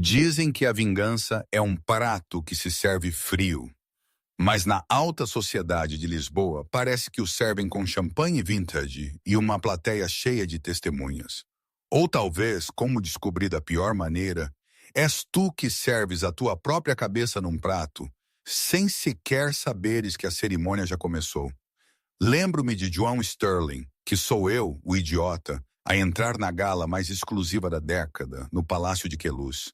Dizem que a vingança é um prato que se serve frio, mas na alta sociedade de Lisboa parece que o servem com champanhe vintage e uma plateia cheia de testemunhas. Ou talvez, como descobri da pior maneira, és tu que serves a tua própria cabeça num prato, sem sequer saberes que a cerimônia já começou. Lembro-me de João Sterling, que sou eu, o idiota, a entrar na gala mais exclusiva da década, no Palácio de Queluz.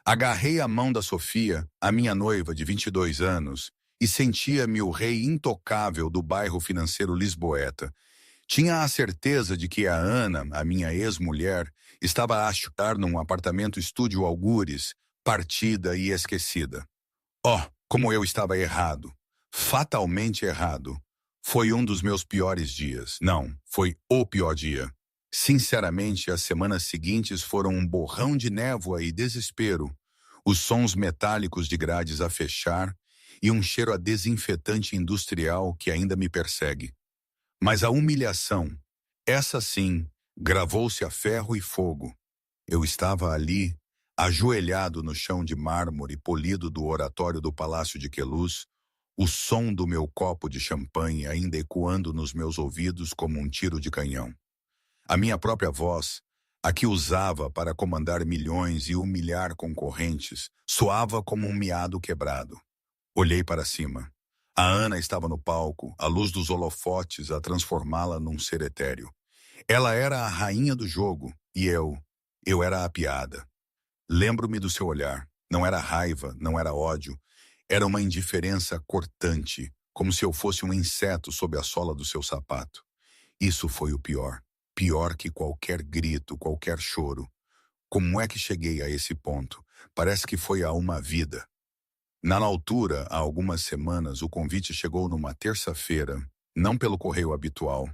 Agarrei a mão da Sofia, a minha noiva de 22 anos, e sentia-me o rei intocável do bairro financeiro lisboeta. Tinha a certeza de que a Ana, a minha ex-mulher, estava a achar num apartamento estúdio Algures, partida e esquecida. Oh, como eu estava errado. Fatalmente errado. Foi um dos meus piores dias. Não, foi o pior dia. Sinceramente, as semanas seguintes foram um borrão de névoa e desespero, os sons metálicos de grades a fechar e um cheiro a desinfetante industrial que ainda me persegue. Mas a humilhação, essa sim, gravou-se a ferro e fogo. Eu estava ali, ajoelhado no chão de mármore polido do oratório do Palácio de Queluz, o som do meu copo de champanhe ainda ecoando nos meus ouvidos como um tiro de canhão. A minha própria voz, a que usava para comandar milhões e humilhar concorrentes, soava como um miado quebrado. Olhei para cima. A Ana estava no palco, a luz dos holofotes a transformá-la num ser etéreo. Ela era a rainha do jogo, e eu era a piada. Lembro-me do seu olhar. Não era raiva, não era ódio. Era uma indiferença cortante, como se eu fosse um inseto sob a sola do seu sapato. Isso foi o pior. Pior que qualquer grito, qualquer choro. Como é que cheguei a esse ponto? Parece que foi há uma vida. Na altura, há algumas semanas, o convite chegou numa terça-feira, não pelo correio habitual,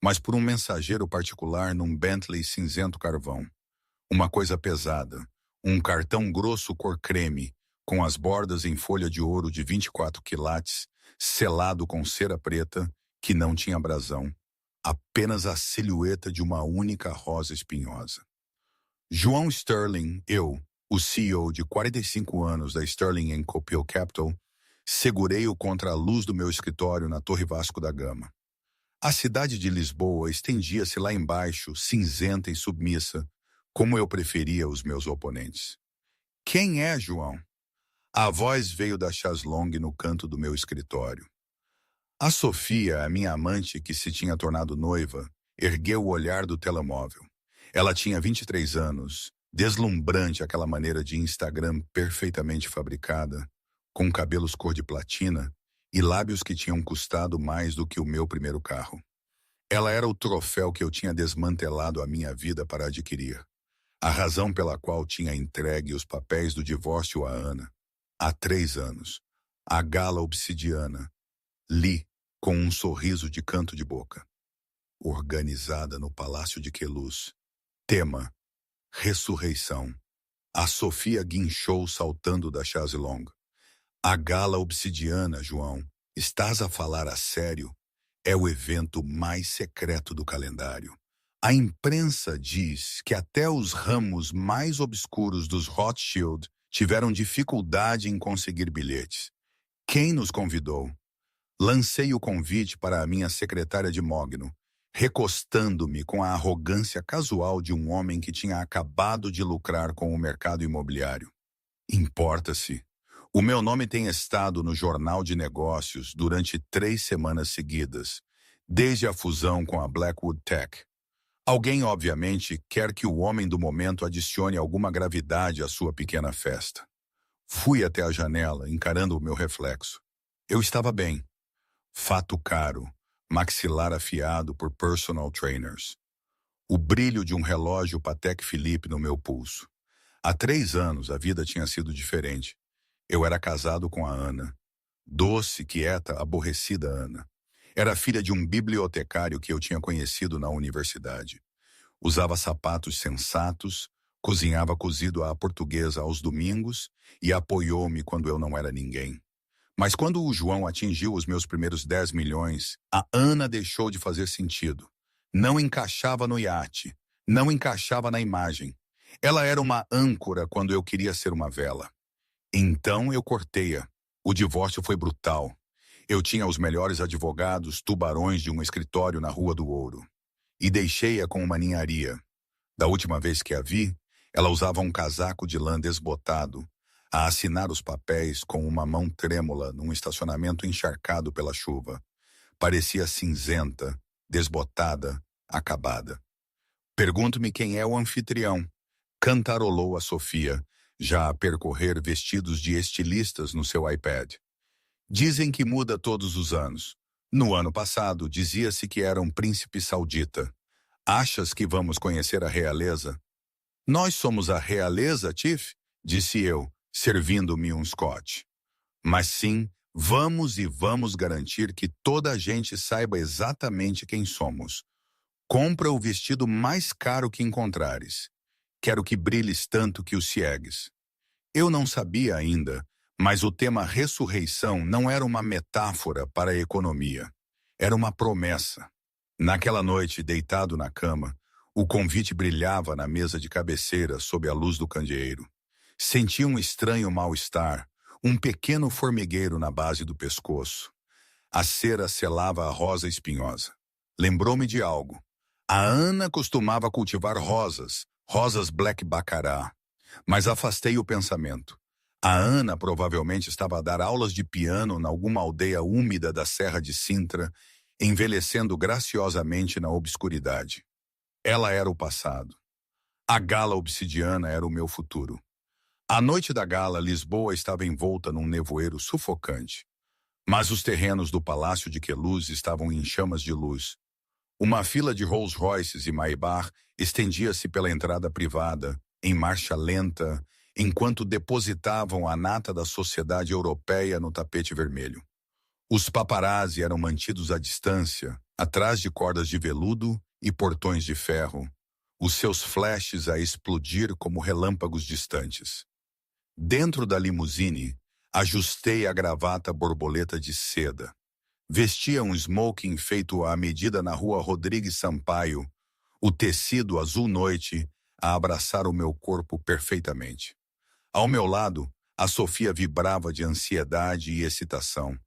mas por um mensageiro particular num Bentley cinzento carvão. Uma coisa pesada, um cartão grosso cor creme, com as bordas em folha de ouro de 24 quilates, selado com cera preta, que não tinha brasão. Apenas a silhueta de uma única rosa espinhosa. João Sterling, eu, o CEO de 45 anos da Sterling & Copel Capital, segurei-o contra a luz do meu escritório na Torre Vasco da Gama. A cidade de Lisboa estendia-se lá embaixo, cinzenta e submissa, como eu preferia os meus oponentes. Quem é, João? A voz veio da chaise-longue no canto do meu escritório. A Sofia, a minha amante que se tinha tornado noiva, ergueu o olhar do telemóvel. Ela tinha 23 anos, deslumbrante aquela maneira de Instagram perfeitamente fabricada, com cabelos cor de platina e lábios que tinham custado mais do que o meu primeiro carro. Ela era o troféu que eu tinha desmantelado a minha vida para adquirir. A razão pela qual tinha entregue os papéis do divórcio a Ana. Há 3 anos. A gala obsidiana. Li, com um sorriso de canto de boca. Organizada no Palácio de Queluz. Tema: ressurreição. A Sofia guinchou saltando da chaise-longue. A gala obsidiana, João. Estás a falar a sério? É o evento mais secreto do calendário. A imprensa diz que até os ramos mais obscuros dos Rothschild tiveram dificuldade em conseguir bilhetes. Quem nos convidou? Lancei o convite para a minha secretária de mogno, recostando-me com a arrogância casual de um homem que tinha acabado de lucrar com o mercado imobiliário. Importa-se. O meu nome tem estado no Jornal de Negócios durante 3 semanas seguidas, desde a fusão com a Blackwood Tech. Alguém, obviamente, quer que o homem do momento adicione alguma gravidade à sua pequena festa. Fui até a janela, encarando o meu reflexo. Eu estava bem. Fato caro, maxilar afiado por personal trainers. O brilho de um relógio Patek Philippe no meu pulso. Há 3 anos a vida tinha sido diferente. Eu era casado com a Ana. Doce, quieta, aborrecida Ana. Era filha de um bibliotecário que eu tinha conhecido na universidade. Usava sapatos sensatos, cozinhava cozido à portuguesa aos domingos e apoiou-me quando eu não era ninguém. Mas quando o João atingiu os meus primeiros 10 milhões, a Ana deixou de fazer sentido. Não encaixava no iate, não encaixava na imagem. Ela era uma âncora quando eu queria ser uma vela. Então eu cortei-a. O divórcio foi brutal. Eu tinha os melhores advogados, tubarões de um escritório na Rua do Ouro. E deixei-a com uma ninharia. Da última vez que a vi, ela usava um casaco de lã desbotado, a assinar os papéis com uma mão trêmula num estacionamento encharcado pela chuva. Parecia cinzenta, desbotada, acabada. Pergunto-me quem é o anfitrião. Cantarolou a Sofia, já a percorrer vestidos de estilistas no seu iPad. Dizem que muda todos os anos. No ano passado, dizia-se que era um príncipe saudita. Achas que vamos conhecer a realeza? Nós somos a realeza, Tiff, disse eu, servindo-me um scotch. Mas sim, vamos e vamos garantir que toda a gente saiba exatamente quem somos. Compra o vestido mais caro que encontrares. Quero que brilhes tanto que o ciegues. Eu não sabia ainda, mas o tema ressurreição não era uma metáfora para a economia. Era uma promessa. Naquela noite, deitado na cama, o convite brilhava na mesa de cabeceira sob a luz do candeeiro. Senti um estranho mal-estar, um pequeno formigueiro na base do pescoço. A cera selava a rosa espinhosa. Lembrou-me de algo. A Ana costumava cultivar rosas, rosas black bacará. Mas afastei o pensamento. A Ana provavelmente estava a dar aulas de piano em alguma aldeia úmida da Serra de Sintra, envelhecendo graciosamente na obscuridade. Ela era o passado. A gala obsidiana era o meu futuro. À noite da gala, Lisboa estava envolta num nevoeiro sufocante. Mas os terrenos do Palácio de Queluz estavam em chamas de luz. Uma fila de Rolls Royces e Maybach estendia-se pela entrada privada, em marcha lenta, enquanto depositavam a nata da sociedade europeia no tapete vermelho. Os paparazzi eram mantidos à distância, atrás de cordas de veludo e portões de ferro, os seus flashes a explodir como relâmpagos distantes. Dentro da limusine, ajustei a gravata borboleta de seda. Vestia um smoking feito à medida na rua Rodrigues Sampaio, o tecido azul noite a abraçar o meu corpo perfeitamente. Ao meu lado, a Sofia vibrava de ansiedade e excitação.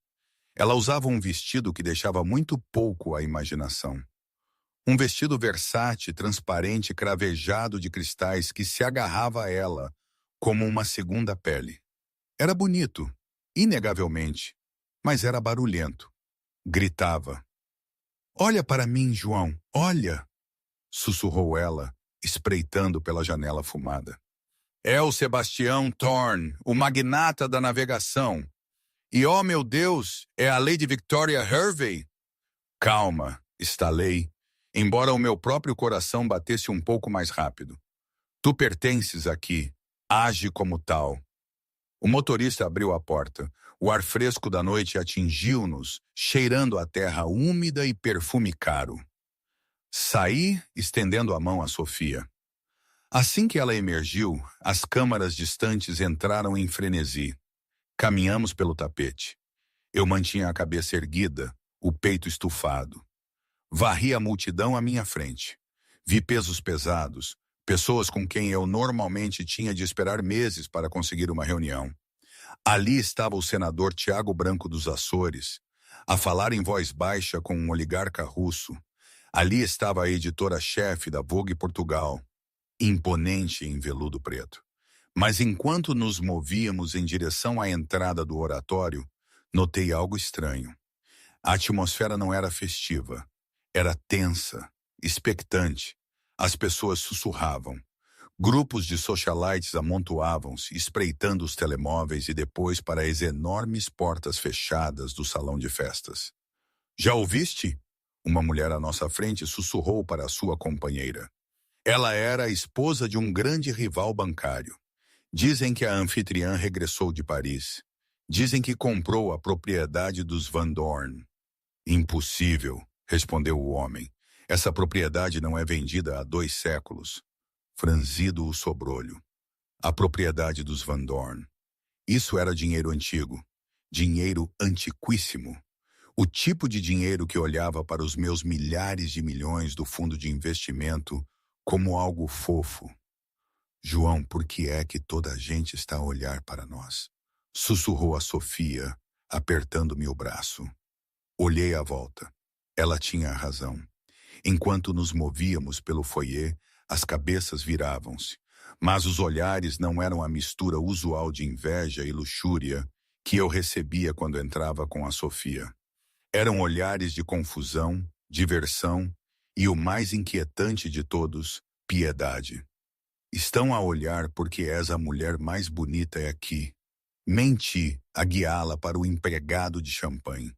Ela usava um vestido que deixava muito pouco à imaginação. Um vestido versátil, transparente, cravejado de cristais que se agarrava a ela como uma segunda pele. Era bonito, inegavelmente, mas era barulhento. Gritava. "Olha para mim, João, olha!" sussurrou ela, espreitando pela janela fumada. "É o Sebastião Thorne, o magnata da navegação. E, oh meu Deus, é a Lady Victoria Hervey?" "Calma", estalei, embora o meu próprio coração batesse um pouco mais rápido. "Tu pertences aqui, age como tal." O motorista abriu a porta. O ar fresco da noite atingiu-nos, cheirando a terra úmida e perfume caro. Saí, estendendo a mão a Sofia. Assim que ela emergiu, as câmaras distantes entraram em frenesi. Caminhamos pelo tapete. Eu mantinha a cabeça erguida, o peito estufado. Varri a multidão à minha frente. Vi pesos pesados, pessoas com quem eu normalmente tinha de esperar meses para conseguir uma reunião. Ali estava o senador Tiago Branco dos Açores, a falar em voz baixa com um oligarca russo. Ali estava a editora-chefe da Vogue Portugal, imponente em veludo preto. Mas enquanto nos movíamos em direção à entrada do oratório, notei algo estranho. A atmosfera não era festiva. Era tensa, expectante. As pessoas sussurravam. Grupos de socialites amontoavam-se, espreitando os telemóveis e depois para as enormes portas fechadas do salão de festas. "Já ouviste?" Uma mulher à nossa frente sussurrou para a sua companheira. Ela era a esposa de um grande rival bancário. Dizem que a anfitriã regressou de Paris. Dizem que comprou a propriedade dos Van Dorn. "Impossível", respondeu o homem. "Essa propriedade não é vendida há 2 séculos." Franzido o sobrolho. A propriedade dos Van Dorn. Isso era dinheiro antigo. Dinheiro antiquíssimo. O tipo de dinheiro que olhava para os meus milhares de milhões do fundo de investimento como algo fofo. João, por que é que toda a gente está a olhar para nós? Sussurrou a Sofia, apertando-me o braço. Olhei à volta. Ela tinha razão. Enquanto nos movíamos pelo foyer, as cabeças viravam-se. Mas os olhares não eram a mistura usual de inveja e luxúria que eu recebia quando entrava com a Sofia. Eram olhares de confusão, diversão e, o mais inquietante de todos, piedade. Estão a olhar porque és a mulher mais bonita aqui. Menti a guiá-la para o empregado de champanhe.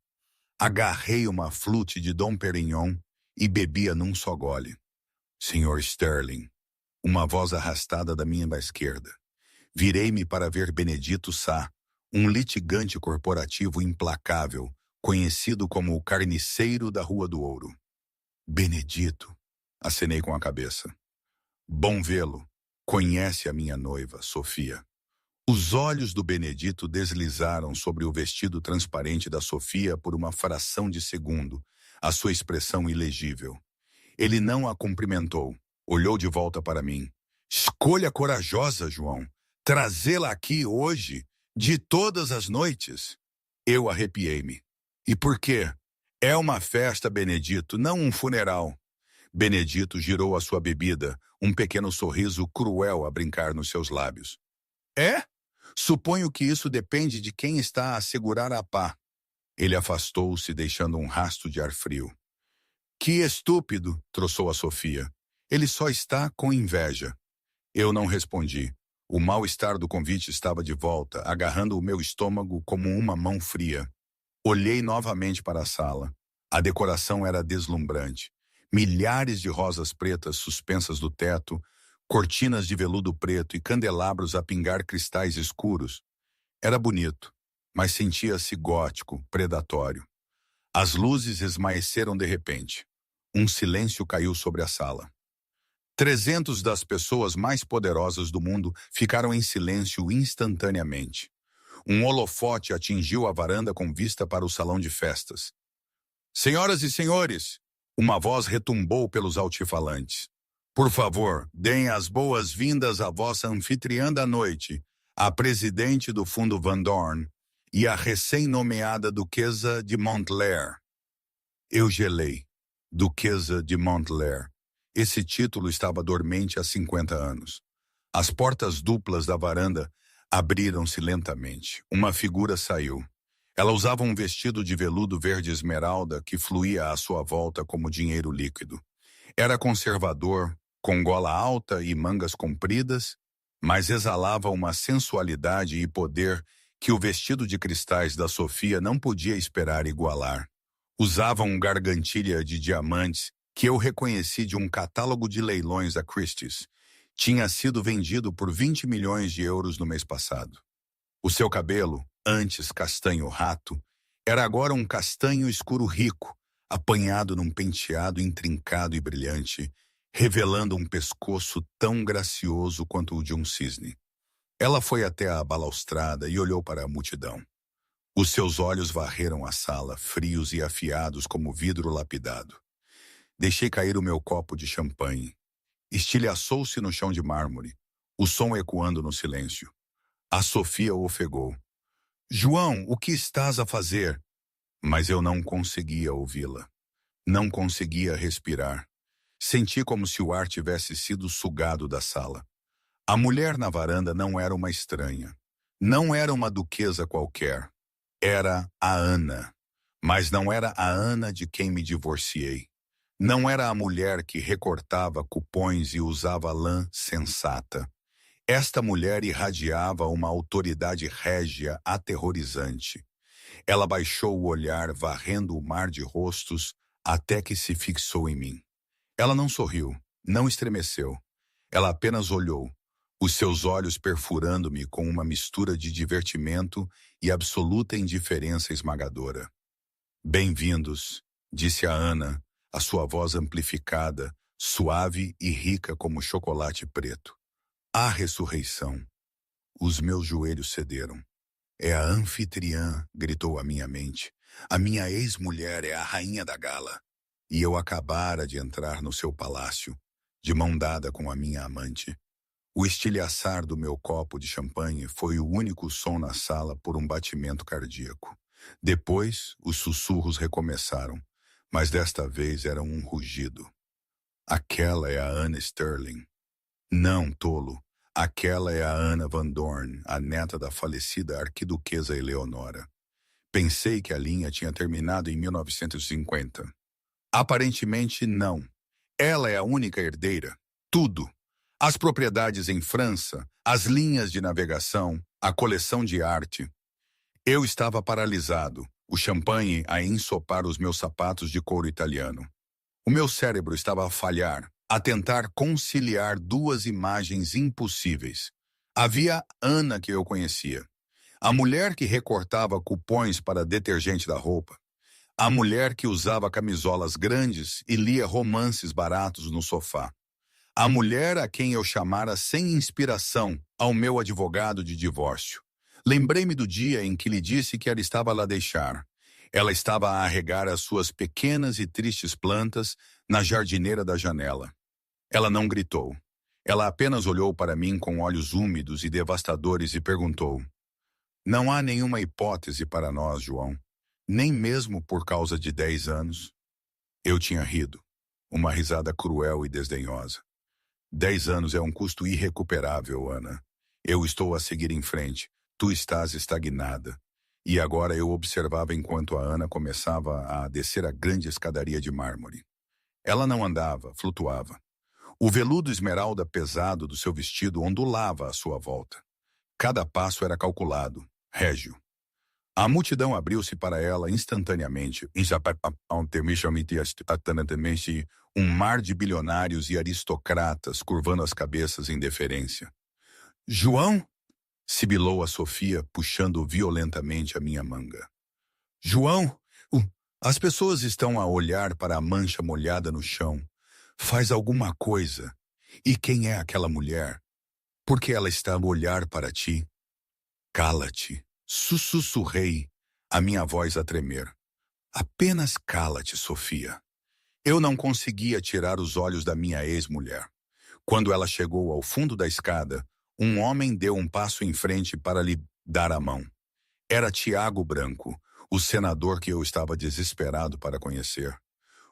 Agarrei uma flute de Dom Perignon e bebia num só gole. Senhor Sterling, uma voz arrastada da minha esquerda. Virei-me para ver Benedito Sá, um litigante corporativo implacável, conhecido como o carniceiro da Rua do Ouro. Benedito, acenei com a cabeça. Bom vê-lo. Conhece a minha noiva, Sofia. Os olhos do Benedito deslizaram sobre o vestido transparente da Sofia por uma fração de segundo, a sua expressão ilegível. Ele não a cumprimentou, olhou de volta para mim. Escolha corajosa, João. Trazê-la aqui hoje, de todas as noites. Eu arrepiei-me. E por quê? É uma festa, Benedito, não um funeral. Benedito girou a sua bebida, um pequeno sorriso cruel a brincar nos seus lábios. É? Suponho que isso depende de quem está a segurar a pá. Ele afastou-se, deixando um rasto de ar frio. Que estúpido, troçou a Sofia. Ele só está com inveja. Eu não respondi. O mal-estar do convite estava de volta, agarrando o meu estômago como uma mão fria. Olhei novamente para a sala. A decoração era deslumbrante. Milhares de rosas pretas suspensas do teto, cortinas de veludo preto e candelabros a pingar cristais escuros. Era bonito, mas sentia-se gótico, predatório. As luzes esmaeceram de repente. Um silêncio caiu sobre a sala. 300 das pessoas mais poderosas do mundo ficaram em silêncio instantaneamente. Um holofote atingiu a varanda com vista para o salão de festas. Senhoras e senhores, uma voz retumbou pelos altifalantes. Por favor, deem as boas-vindas à vossa anfitriã da noite, a presidente do Fundo Van Dorn e a recém-nomeada Duquesa de Montclair. Eu gelei. Duquesa de Montclair. Esse título estava dormente há 50 anos. As portas duplas da varanda abriram-se lentamente. Uma figura saiu. Ela usava um vestido de veludo verde esmeralda que fluía à sua volta como dinheiro líquido. Era conservador, com gola alta e mangas compridas, mas exalava uma sensualidade e poder que o vestido de cristais da Sofia não podia esperar igualar. Usava um gargantilha de diamantes que eu reconheci de um catálogo de leilões da Christie's. Tinha sido vendido por 20 milhões de euros no mês passado. O seu cabelo, antes castanho rato, era agora um castanho escuro rico, apanhado num penteado intrincado e brilhante, revelando um pescoço tão gracioso quanto o de um cisne. Ela foi até a balaustrada e olhou para a multidão. Os seus olhos varreram a sala, frios e afiados como vidro lapidado. Deixei cair o meu copo de champanhe. Estilhaçou-se no chão de mármore, o som ecoando no silêncio. A Sofia ofegou. João, o que estás a fazer? Mas eu não conseguia ouvi-la. Não conseguia respirar. Senti como se o ar tivesse sido sugado da sala. A mulher na varanda não era uma estranha. Não era uma duquesa qualquer. Era a Ana. Mas não era a Ana de quem me divorciei. Não era a mulher que recortava cupons e usava lã sensata. Esta mulher irradiava uma autoridade régia aterrorizante. Ela baixou o olhar, varrendo o mar de rostos, até que se fixou em mim. Ela não sorriu, não estremeceu. Ela apenas olhou, os seus olhos perfurando-me com uma mistura de divertimento e absoluta indiferença esmagadora. Bem-vindos, disse a Ana, a sua voz amplificada, suave e rica como chocolate preto. A ressurreição. Os meus joelhos cederam. É a anfitriã, gritou a minha mente. A minha ex-mulher é a rainha da gala. E eu acabara de entrar no seu palácio, de mão dada com a minha amante. O estilhaçar do meu copo de champanhe foi o único som na sala por um batimento cardíaco. Depois, os sussurros recomeçaram, mas desta vez era um rugido. Aquela é a Anna Sterling. Não, tolo. Aquela é a Anna Van Dorn, a neta da falecida arquiduquesa Eleonora. Pensei que a linha tinha terminado em 1950. Aparentemente, não. Ela é a única herdeira. Tudo. As propriedades em França, as linhas de navegação, a coleção de arte. Eu estava paralisado, o champanhe a ensopar os meus sapatos de couro italiano. O meu cérebro estava a falhar, a tentar conciliar duas imagens impossíveis. Havia Ana que eu conhecia. A mulher que recortava cupons para detergente da roupa. A mulher que usava camisolas grandes e lia romances baratos no sofá. A mulher a quem eu chamara sem inspiração ao meu advogado de divórcio. Lembrei-me do dia em que lhe disse que ela estava a lá deixar. Ela estava a regar as suas pequenas e tristes plantas na jardineira da janela. Ela não gritou. Ela apenas olhou para mim com olhos úmidos e devastadores e perguntou: "Não há nenhuma hipótese para nós, João, nem mesmo por causa de 10 anos?" Eu tinha rido, uma risada cruel e desdenhosa. 10 anos é um custo irrecuperável, Ana. Eu estou a seguir em frente. Tu estás estagnada. E agora eu observava enquanto a Ana começava a descer a grande escadaria de mármore. Ela não andava, flutuava. O veludo esmeralda pesado do seu vestido ondulava à sua volta. Cada passo era calculado, régio. A multidão abriu-se para ela instantaneamente, um mar de bilionários e aristocratas curvando as cabeças em deferência. "João?" sibilou a Sofia, puxando violentamente a minha manga. "João, as pessoas estão a olhar para a mancha molhada no chão. Faz alguma coisa. E quem é aquela mulher? Por que ela está a olhar para ti?" "Cala-te", sussurrei, a minha voz a tremer. "Apenas cala-te, Sofia." Eu não conseguia tirar os olhos da minha ex-mulher. Quando ela chegou ao fundo da escada, um homem deu um passo em frente para lhe dar a mão. Era Tiago Branco, o senador que eu estava desesperado para conhecer.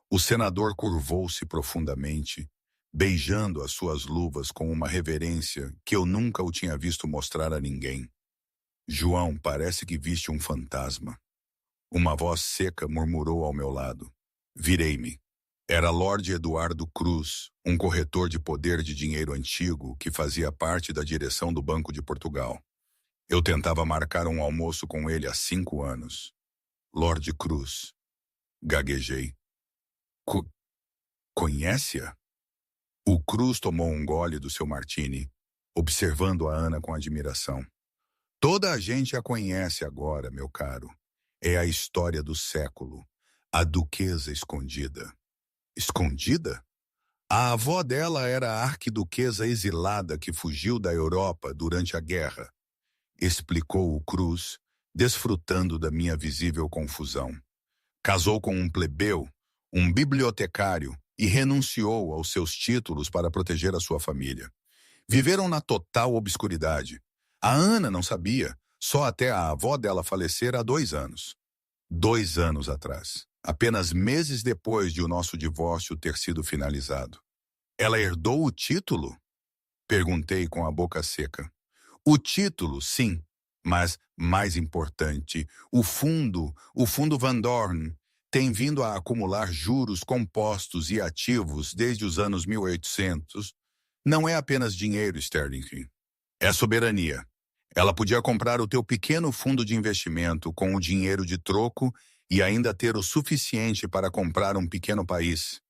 O senador curvou-se profundamente, beijando as suas luvas com uma reverência que eu nunca o tinha visto mostrar a ninguém. "João, parece que viste um fantasma." Uma voz seca murmurou ao meu lado. Virei-me. Era Lord Eduardo Cruz, um corretor de poder de dinheiro antigo que fazia parte da direção do Banco de Portugal. Eu tentava marcar um almoço com ele há 5 anos. "Lord Cruz." Gaguejei. Co Conhece-a?" O Cruz tomou um gole do seu martini, observando a Ana com admiração. "Toda a gente a conhece agora, meu caro. É a história do século. A duquesa escondida." "Escondida?" "A avó dela era a arquiduquesa exilada que fugiu da Europa durante a guerra", explicou o Cruz, desfrutando da minha visível confusão. "Casou com um plebeu, um bibliotecário, e renunciou aos seus títulos para proteger a sua família. Viveram na total obscuridade. A Ana não sabia, só até a avó dela falecer há 2 anos. 2 anos atrás, apenas meses depois de o nosso divórcio ter sido finalizado." "Ela herdou o título?" perguntei com a boca seca. "O título, sim, mas, mais importante, o fundo Van Dorn, tem vindo a acumular juros compostos e ativos desde os anos 1800. Não é apenas dinheiro, Sterling. É soberania. Ela podia comprar o teu pequeno fundo de investimento com o dinheiro de troco e ainda ter o suficiente para comprar um pequeno país."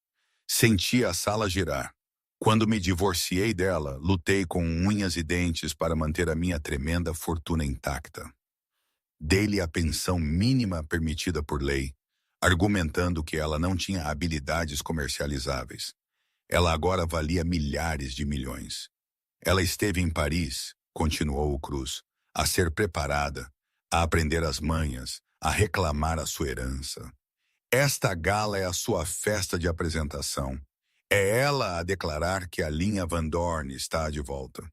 Senti a sala girar. Quando me divorciei dela, lutei com unhas e dentes para manter a minha tremenda fortuna intacta. Dei-lhe a pensão mínima permitida por lei, argumentando que ela não tinha habilidades comercializáveis. Ela agora valia milhares de milhões. Ela esteve em Paris, continuou o Cruz, a ser preparada, a aprender as manhas, a reclamar a sua herança. Esta gala é a sua festa de apresentação. É ela a declarar que a linha Van Dorn está de volta.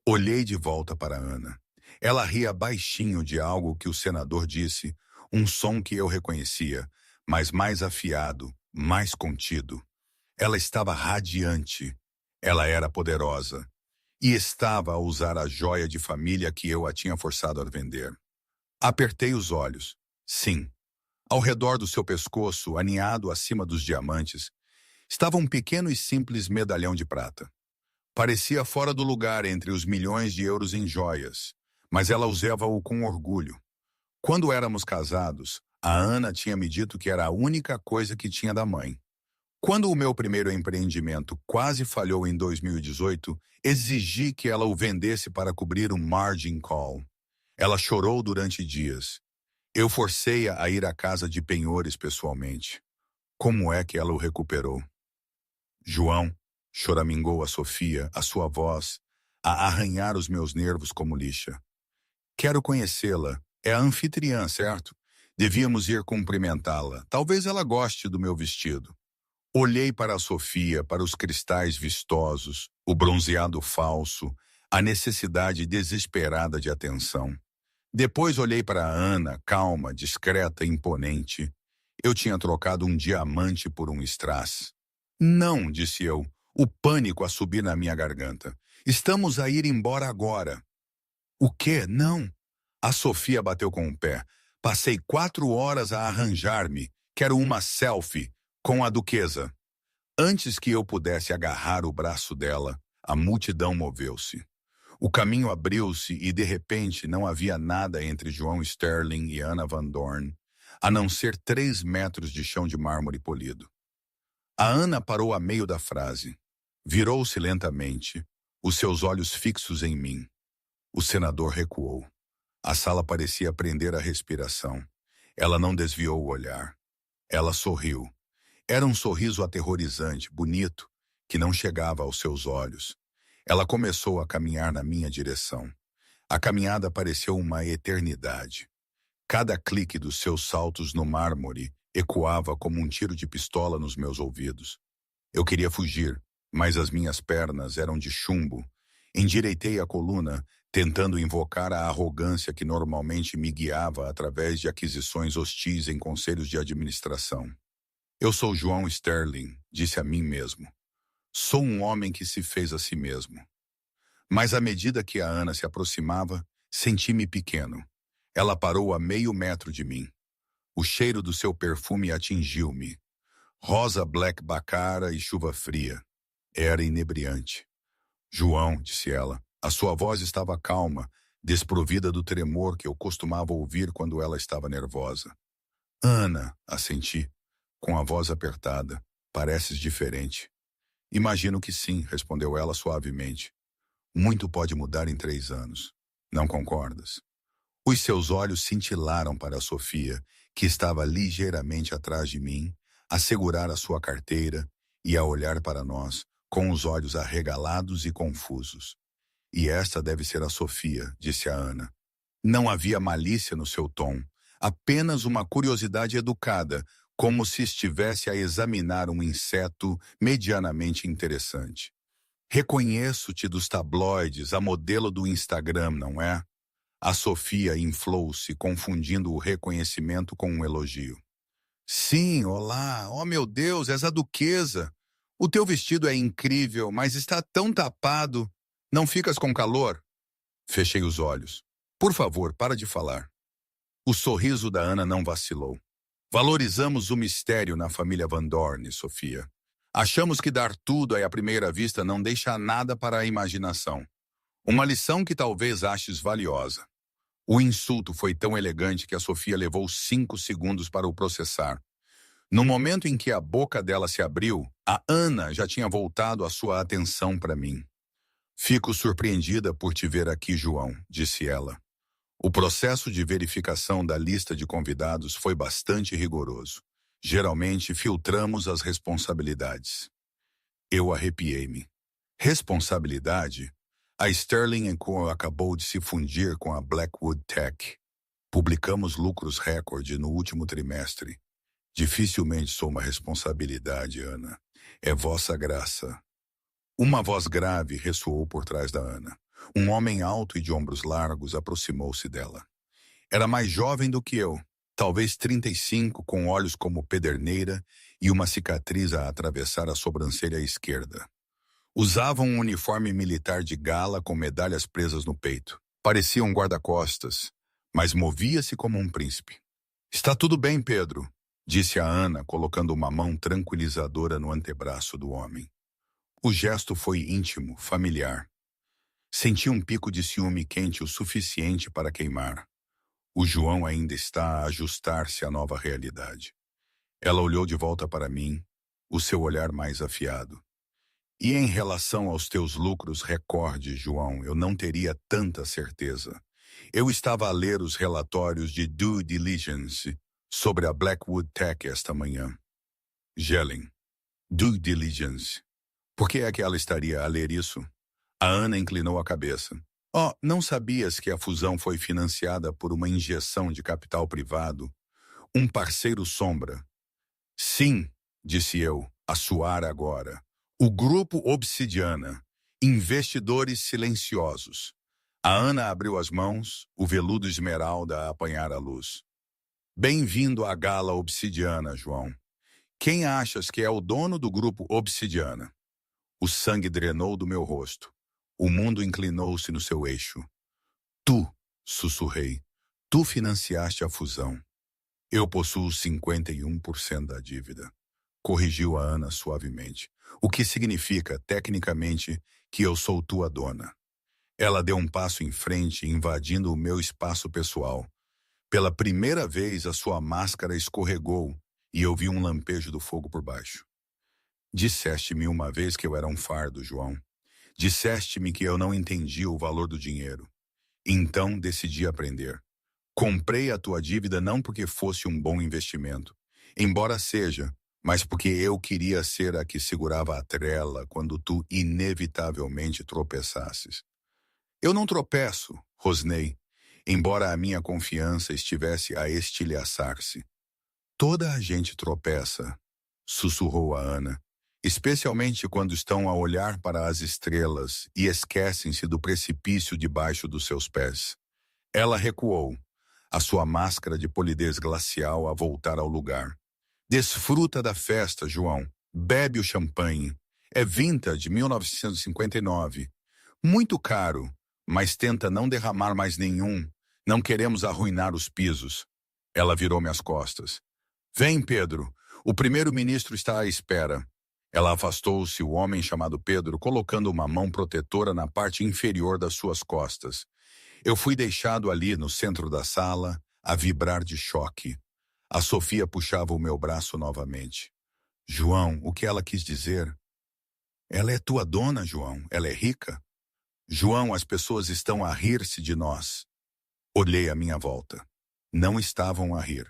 Olhei de volta para Ana. Ela ria baixinho de algo que o senador disse, um som que eu reconhecia, mas mais afiado, mais contido. Ela estava radiante. Ela era poderosa. E estava a usar a joia de família que eu a tinha forçado a vender. Apertei os olhos. Sim. Ao redor do seu pescoço, aninhado acima dos diamantes, estava um pequeno e simples medalhão de prata. Parecia fora do lugar entre os milhões de euros em joias, mas ela usava-o com orgulho. Quando éramos casados, a Ana tinha me dito que era a única coisa que tinha da mãe. Quando o meu primeiro empreendimento quase falhou em 2018, exigi que ela o vendesse para cobrir um margin call. Ela chorou durante dias. Eu forcei-a a ir à casa de penhores pessoalmente. Como é que ela o recuperou? João, choramingou a Sofia, a sua voz, a arranhar os meus nervos como lixa. Quero conhecê-la. É a anfitriã, certo? Devíamos ir cumprimentá-la. Talvez ela goste do meu vestido. Olhei para a Sofia, para os cristais vistosos, o bronzeado falso, a necessidade desesperada de atenção. Depois olhei para a Ana, calma, discreta e imponente. Eu tinha trocado um diamante por um strass. Não, disse eu, o pânico a subir na minha garganta. Estamos a ir embora agora. O quê? Não. A Sofia bateu com o pé. Passei 4 horas a arranjar-me. Quero uma selfie com a duquesa. Antes que eu pudesse agarrar o braço dela, a multidão moveu-se. O caminho abriu-se e, de repente, não havia nada entre João Sterling e Ana Van Dorn, a não ser 3 metros de chão de mármore polido. A Ana parou a meio da frase. Virou-se lentamente, os seus olhos fixos em mim. O senador recuou. A sala parecia prender a respiração. Ela não desviou o olhar. Ela sorriu. Era um sorriso aterrorizante, bonito, que não chegava aos seus olhos. Ela começou a caminhar na minha direção. A caminhada pareceu uma eternidade. Cada clique dos seus saltos no mármore ecoava como um tiro de pistola nos meus ouvidos. Eu queria fugir, mas as minhas pernas eram de chumbo. Endireitei a coluna, tentando invocar a arrogância que normalmente me guiava através de aquisições hostis em conselhos de administração. Eu sou João Sterling, disse a mim mesmo. Sou um homem que se fez a si mesmo. Mas à medida que a Ana se aproximava, senti-me pequeno. Ela parou a meio metro de mim. O cheiro do seu perfume atingiu-me. Rosa Black Baccara e chuva fria. Era inebriante. João, disse ela, a sua voz estava calma, desprovida do tremor que eu costumava ouvir quando ela estava nervosa. Ana, assenti, com a voz apertada, pareces diferente. Imagino que sim, respondeu ela suavemente. Muito pode mudar em 3 anos. Não concordas? Os seus olhos cintilaram para a Sofia, que estava ligeiramente atrás de mim, a segurar a sua carteira e a olhar para nós, com os olhos arregalados e confusos. E esta deve ser a Sofia, disse a Ana. Não havia malícia no seu tom, apenas uma curiosidade educada, como se estivesse a examinar um inseto medianamente interessante. Reconheço-te dos tabloides, a modelo do Instagram, não é? A Sofia inflou-se, confundindo o reconhecimento com um elogio. Sim, olá, oh meu Deus, és a duquesa. O teu vestido é incrível, mas está tão tapado. Não ficas com calor? Fechei os olhos. Por favor, para de falar. O sorriso da Ana não vacilou. Valorizamos o mistério na família Van Dorn, Sofia. Achamos que dar tudo à primeira vista não deixa nada para a imaginação. Uma lição que talvez aches valiosa. O insulto foi tão elegante que a Sofia levou 5 segundos para o processar. No momento em que a boca dela se abriu, a Ana já tinha voltado a sua atenção para mim. Fico surpreendida por te ver aqui, João, disse ela. O processo de verificação da lista de convidados foi bastante rigoroso. Geralmente, filtramos as responsabilidades. Eu arrepiei-me. Responsabilidade? A Sterling & Co. acabou de se fundir com a Blackwood Tech. Publicamos lucros recorde no último trimestre. Dificilmente sou uma responsabilidade, Ana. É vossa graça. Uma voz grave ressoou por trás da Ana. Um homem alto e de ombros largos aproximou-se dela. Era mais jovem do que eu, talvez 35, com olhos como pederneira e uma cicatriz a atravessar a sobrancelha esquerda. Usava um uniforme militar de gala com medalhas presas no peito. Parecia um guarda-costas, mas movia-se como um príncipe. Está tudo bem, Pedro, disse a Ana, colocando uma mão tranquilizadora no antebraço do homem. O gesto foi íntimo, familiar. Senti um pico de ciúme quente o suficiente para queimar. O João ainda está a ajustar-se à nova realidade. Ela olhou de volta para mim, o seu olhar mais afiado. E em relação aos teus lucros, recorde, João, eu não teria tanta certeza. Eu estava a ler os relatórios de due diligence sobre a Blackwood Tech esta manhã. Gelen, due diligence. Por que é que ela estaria a ler isso? A Ana inclinou a cabeça. Oh, não sabias que a fusão foi financiada por uma injeção de capital privado? Um parceiro sombra. Sim, disse eu, a suar agora. O Grupo Obsidiana. Investidores silenciosos. A Ana abriu as mãos, o veludo esmeralda a apanhar a luz. Bem-vindo à Gala Obsidiana, João. Quem achas que é o dono do Grupo Obsidiana? O sangue drenou do meu rosto. O mundo inclinou-se no seu eixo. Tu, sussurrei, tu financiaste a fusão. Eu possuo 51% da dívida. Corrigiu a Ana suavemente. O que significa, tecnicamente, que eu sou tua dona. Ela deu um passo em frente, invadindo o meu espaço pessoal. Pela primeira vez, a sua máscara escorregou e eu vi um lampejo do fogo por baixo. Disseste-me uma vez que eu era um fardo, João. Disseste-me que eu não entendia o valor do dinheiro. Então decidi aprender. Comprei a tua dívida não porque fosse um bom investimento, embora seja, mas porque eu queria ser a que segurava a trela quando tu inevitavelmente tropeçasses. Eu não tropeço, rosnei, embora a minha confiança estivesse a estilhaçar-se. Toda a gente tropeça, sussurrou a Ana, especialmente quando estão a olhar para as estrelas e esquecem-se do precipício debaixo dos seus pés. Ela recuou, a sua máscara de polidez glacial a voltar ao lugar. Desfruta da festa, João. Bebe o champanhe. É vintage, 1959. Muito caro, mas tenta não derramar mais nenhum. Não queremos arruinar os pisos. Ela virou-me as costas. Vem, Pedro. O primeiro-ministro está à espera. Ela afastou-se, o homem chamado Pedro, colocando uma mão protetora na parte inferior das suas costas. Eu fui deixado ali no centro da sala, a vibrar de choque. A Sofia puxava o meu braço novamente. João, o que ela quis dizer? Ela é tua dona, João. Ela é rica. João, as pessoas estão a rir-se de nós. Olhei à minha volta. Não estavam a rir.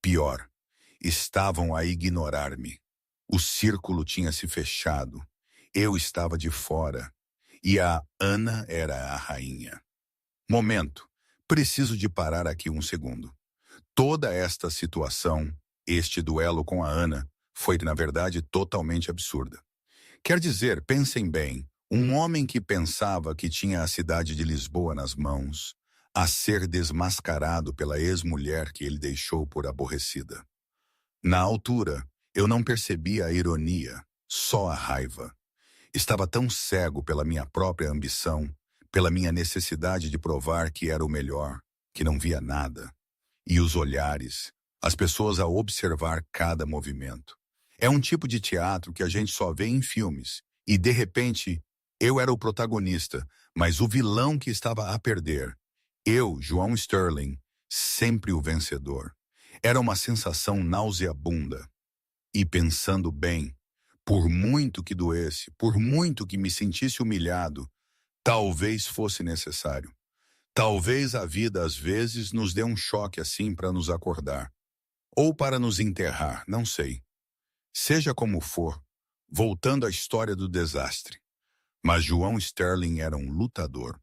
Pior, estavam a ignorar-me. O círculo tinha se fechado. Eu estava de fora. E a Ana era a rainha. Momento. Preciso de parar aqui um segundo. Toda esta situação, este duelo com a Ana, foi, na verdade, totalmente absurda. Quer dizer, pensem bem, um homem que pensava que tinha a cidade de Lisboa nas mãos, a ser desmascarado pela ex-mulher que ele deixou por aborrecida. Na altura, eu não percebia a ironia, só a raiva. Estava tão cego pela minha própria ambição, pela minha necessidade de provar que era o melhor, que não via nada. E os olhares, as pessoas a observar cada movimento. É um tipo de teatro que a gente só vê em filmes. E, de repente, eu era o protagonista, mas o vilão que estava a perder. Eu, João Sterling, sempre o vencedor. Era uma sensação nauseabunda. E pensando bem, por muito que doesse, por muito que me sentisse humilhado, talvez fosse necessário. Talvez a vida às vezes nos dê um choque assim para nos acordar. Ou para nos enterrar, não sei. Seja como for, voltando à história do desastre. Mas João Sterling era um lutador.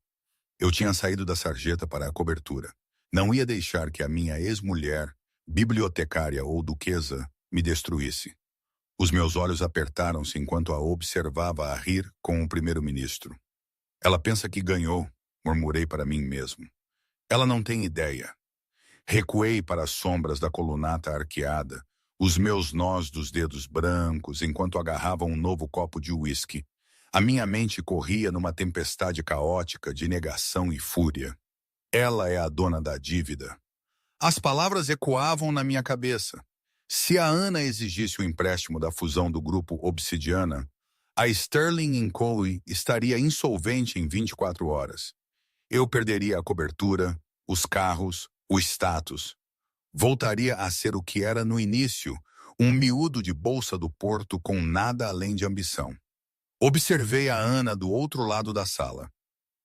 Eu tinha saído da sarjeta para a cobertura. Não ia deixar que a minha ex-mulher, bibliotecária ou duquesa, me destruísse. Os meus olhos apertaram-se enquanto a observava a rir com o primeiro-ministro. Ela pensa que ganhou, murmurei para mim mesmo. Ela não tem ideia. Recuei para as sombras da colunata arqueada, os meus nós dos dedos brancos enquanto agarrava um novo copo de uísque. A minha mente corria numa tempestade caótica de negação e fúria. Ela é a dona da dívida. As palavras ecoavam na minha cabeça. Se a Ana exigisse o empréstimo da fusão do grupo Obsidiana, a Sterling Co. estaria insolvente em 24 horas. Eu perderia a cobertura, os carros, o status. Voltaria a ser o que era no início, um miúdo de bolsa do Porto com nada além de ambição. Observei a Ana do outro lado da sala.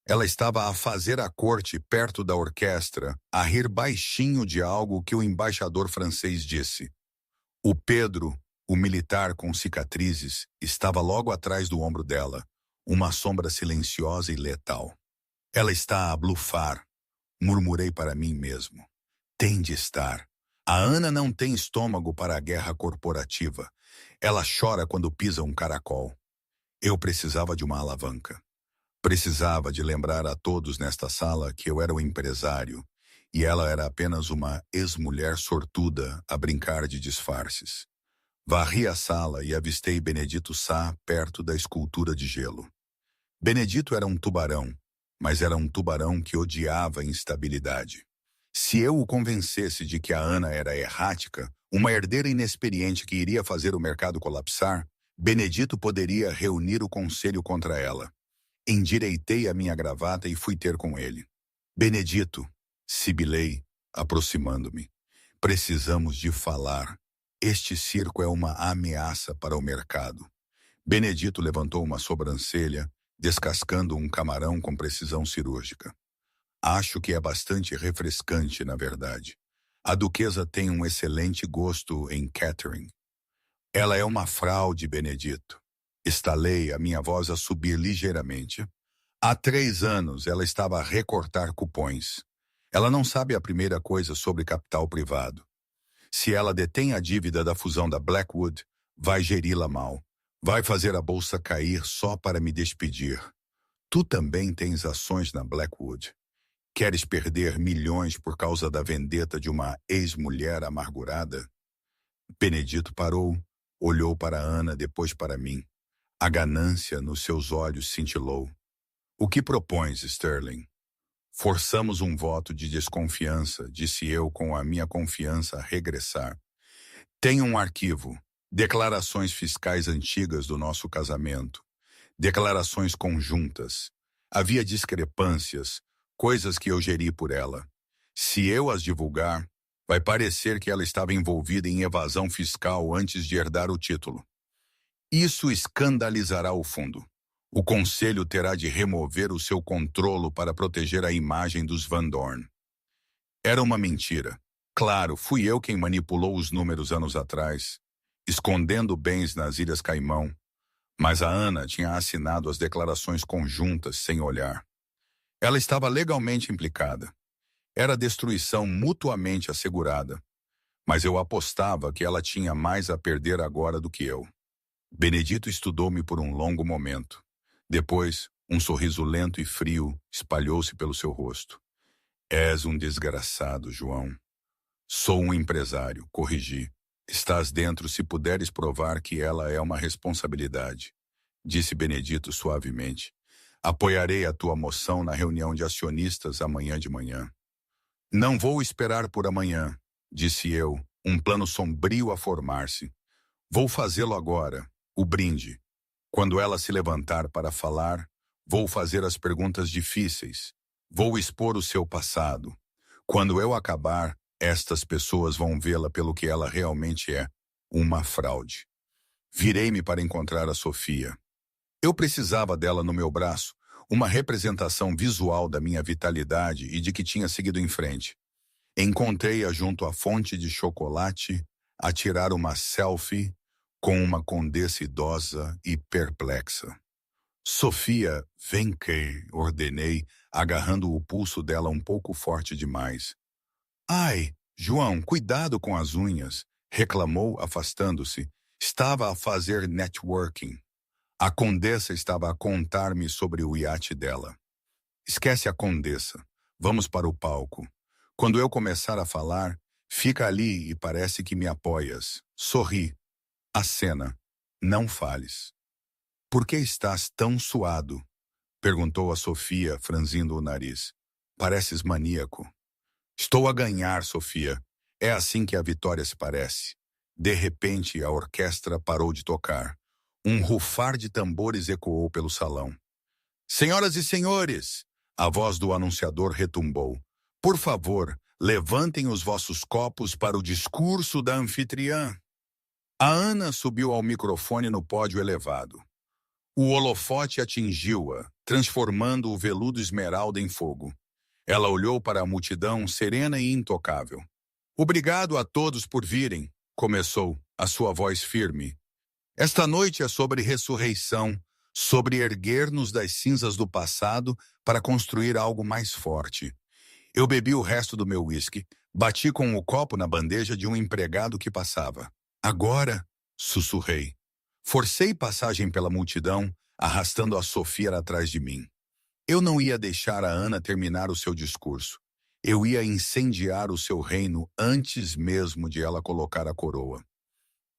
Ela estava a fazer a corte perto da orquestra, a rir baixinho de algo que o embaixador francês disse. O Pedro, o militar com cicatrizes, estava logo atrás do ombro dela, uma sombra silenciosa e letal. Ela está a blufar, murmurei para mim mesmo. Tem de estar. A Ana não tem estômago para a guerra corporativa. Ela chora quando pisa um caracol. Eu precisava de uma alavanca. Precisava de lembrar a todos nesta sala que eu era o empresário e ela era apenas uma ex-mulher sortuda a brincar de disfarces. Varri a sala e avistei Benedito Sá perto da escultura de gelo. Benedito era um tubarão, mas era um tubarão que odiava a instabilidade. Se eu o convencesse de que a Ana era errática, uma herdeira inexperiente que iria fazer o mercado colapsar, Benedito poderia reunir o conselho contra ela. Endireitei a minha gravata e fui ter com ele. Benedito, sibilei, aproximando-me. Precisamos de falar. Este circo é uma ameaça para o mercado. Benedito levantou uma sobrancelha, descascando um camarão com precisão cirúrgica. Acho que é bastante refrescante, na verdade. A duquesa tem um excelente gosto em catering. Ela é uma fraude, Benedito. Estalei a minha voz a subir ligeiramente. Há 3 anos ela estava a recortar cupons. Ela não sabe a primeira coisa sobre capital privado. Se ela detém a dívida da fusão da Blackwood, vai geri-la mal. Vai fazer a bolsa cair só para me despedir. Tu também tens ações na Blackwood. Queres perder milhões por causa da vendetta de uma ex-mulher amargurada? Benedito parou, olhou para Ana, depois para mim. A ganância nos seus olhos cintilou. O que propões, Sterling? Forçamos um voto de desconfiança, disse eu com a minha confiança a regressar. Tenho um arquivo, declarações fiscais antigas do nosso casamento, declarações conjuntas. Havia discrepâncias, coisas que eu geri por ela. Se eu as divulgar, vai parecer que ela estava envolvida em evasão fiscal antes de herdar o título. Isso escandalizará o fundo. O conselho terá de remover o seu controlo para proteger a imagem dos Van Dorn. Era uma mentira. Claro, fui eu quem manipulou os números anos atrás, escondendo bens nas Ilhas Caimão, mas a Ana tinha assinado as declarações conjuntas sem olhar. Ela estava legalmente implicada. Era destruição mutuamente assegurada, mas eu apostava que ela tinha mais a perder agora do que eu. Benedito estudou-me por um longo momento. Depois, um sorriso lento e frio espalhou-se pelo seu rosto. És um desgraçado, João. Sou um empresário, corrigi. Estás dentro se puderes provar que ela é uma responsabilidade, disse Benedito suavemente. Apoiarei a tua moção na reunião de acionistas amanhã de manhã. Não vou esperar por amanhã, disse eu, um plano sombrio a formar-se. Vou fazê-lo agora, o brinde. Quando ela se levantar para falar, vou fazer as perguntas difíceis. Vou expor o seu passado. Quando eu acabar, estas pessoas vão vê-la pelo que ela realmente é, uma fraude. Virei-me para encontrar a Sofia. Eu precisava dela no meu braço, uma representação visual da minha vitalidade e de que tinha seguido em frente. Encontrei-a junto à fonte de chocolate, a tirar uma selfie com uma condessa idosa e perplexa. Sofia, vem que, ordenei, agarrando o pulso dela um pouco forte demais. Ai, João, cuidado com as unhas, reclamou afastando-se. Estava a fazer networking. A condessa estava a contar-me sobre o iate dela. Esquece a condessa. Vamos para o palco. Quando eu começar a falar, fica ali e parece que me apoias. Sorri. Acena. Não fales. Por que estás tão suado? Perguntou a Sofia, franzindo o nariz. Pareces maníaco. Estou a ganhar, Sofia. É assim que a vitória se parece. De repente, a orquestra parou de tocar. Um rufar de tambores ecoou pelo salão. Senhoras e senhores, a voz do anunciador retumbou. Por favor, levantem os vossos copos para o discurso da anfitriã. A Ana subiu ao microfone no pódio elevado. O holofote atingiu-a, transformando o veludo esmeralda em fogo. Ela olhou para a multidão serena e intocável. Obrigado a todos por virem, começou, a sua voz firme. Esta noite é sobre ressurreição, sobre erguer-nos das cinzas do passado para construir algo mais forte. Eu bebi o resto do meu uísque, bati com o copo na bandeja de um empregado que passava. Agora, sussurrei. Forcei passagem pela multidão, arrastando a Sofia atrás de mim. Eu não ia deixar a Ana terminar o seu discurso. Eu ia incendiar o seu reino antes mesmo de ela colocar a coroa.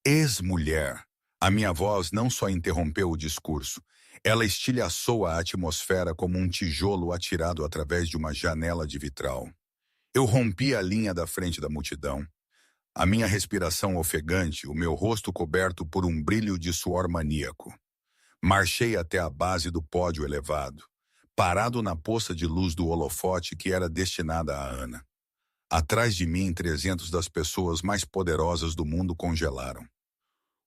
Ex-mulher. A minha voz não só interrompeu o discurso, ela estilhaçou a atmosfera como um tijolo atirado através de uma janela de vitral. Eu rompi a linha da frente da multidão. A minha respiração ofegante, o meu rosto coberto por um brilho de suor maníaco. Marchei até a base do pódio elevado, parado na poça de luz do holofote que era destinada a Ana. Atrás de mim, 300 das pessoas mais poderosas do mundo congelaram.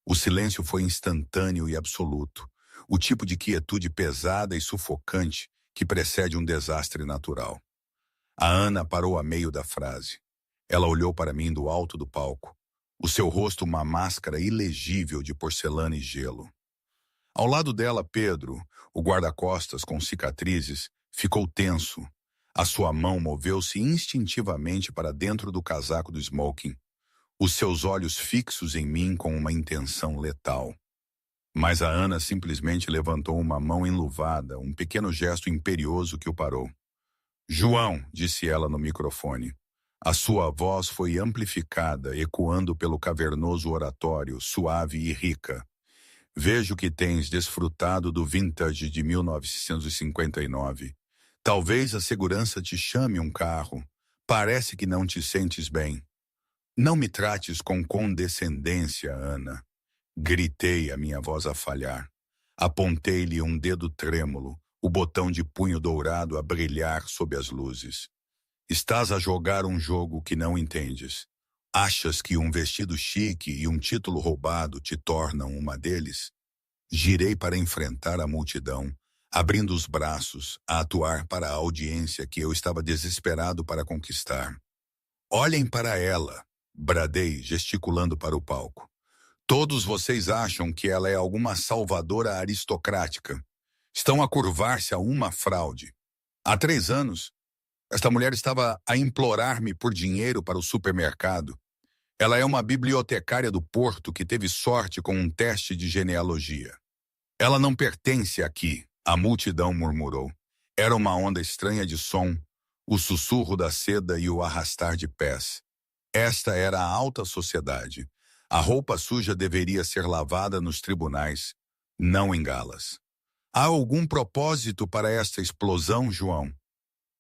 O silêncio foi instantâneo e absoluto, o tipo de quietude pesada e sufocante que precede um desastre natural. A Ana parou a meio da frase. Ela olhou para mim do alto do palco, o seu rosto uma máscara ilegível de porcelana e gelo. Ao lado dela, Pedro, o guarda-costas com cicatrizes, ficou tenso. A sua mão moveu-se instintivamente para dentro do casaco do smoking, os seus olhos fixos em mim com uma intenção letal. Mas a Ana simplesmente levantou uma mão enluvada, um pequeno gesto imperioso que o parou. João, disse ela no microfone. A sua voz foi amplificada, ecoando pelo cavernoso oratório, suave e rica. Vejo que tens desfrutado do vintage de 1959. Talvez a segurança te chame um carro. Parece que não te sentes bem. Não me trates com condescendência, Ana. Gritei, a minha voz a falhar. Apontei-lhe um dedo trêmulo, o botão de punho dourado a brilhar sob as luzes. Estás a jogar um jogo que não entendes. Achas que um vestido chique e um título roubado te tornam uma deles? Girei para enfrentar a multidão, abrindo os braços, a atuar para a audiência que eu estava desesperado para conquistar. Olhem para ela, bradei, gesticulando para o palco. Todos vocês acham que ela é alguma salvadora aristocrática. Estão a curvar-se a uma fraude. Há 3 anos, esta mulher estava a implorar-me por dinheiro para o supermercado. Ela é uma bibliotecária do Porto que teve sorte com um teste de genealogia. Ela não pertence aqui, a multidão murmurou. Era uma onda estranha de som, o sussurro da seda e o arrastar de pés. Esta era a alta sociedade. A roupa suja deveria ser lavada nos tribunais, não em galas. Há algum propósito para esta explosão, João?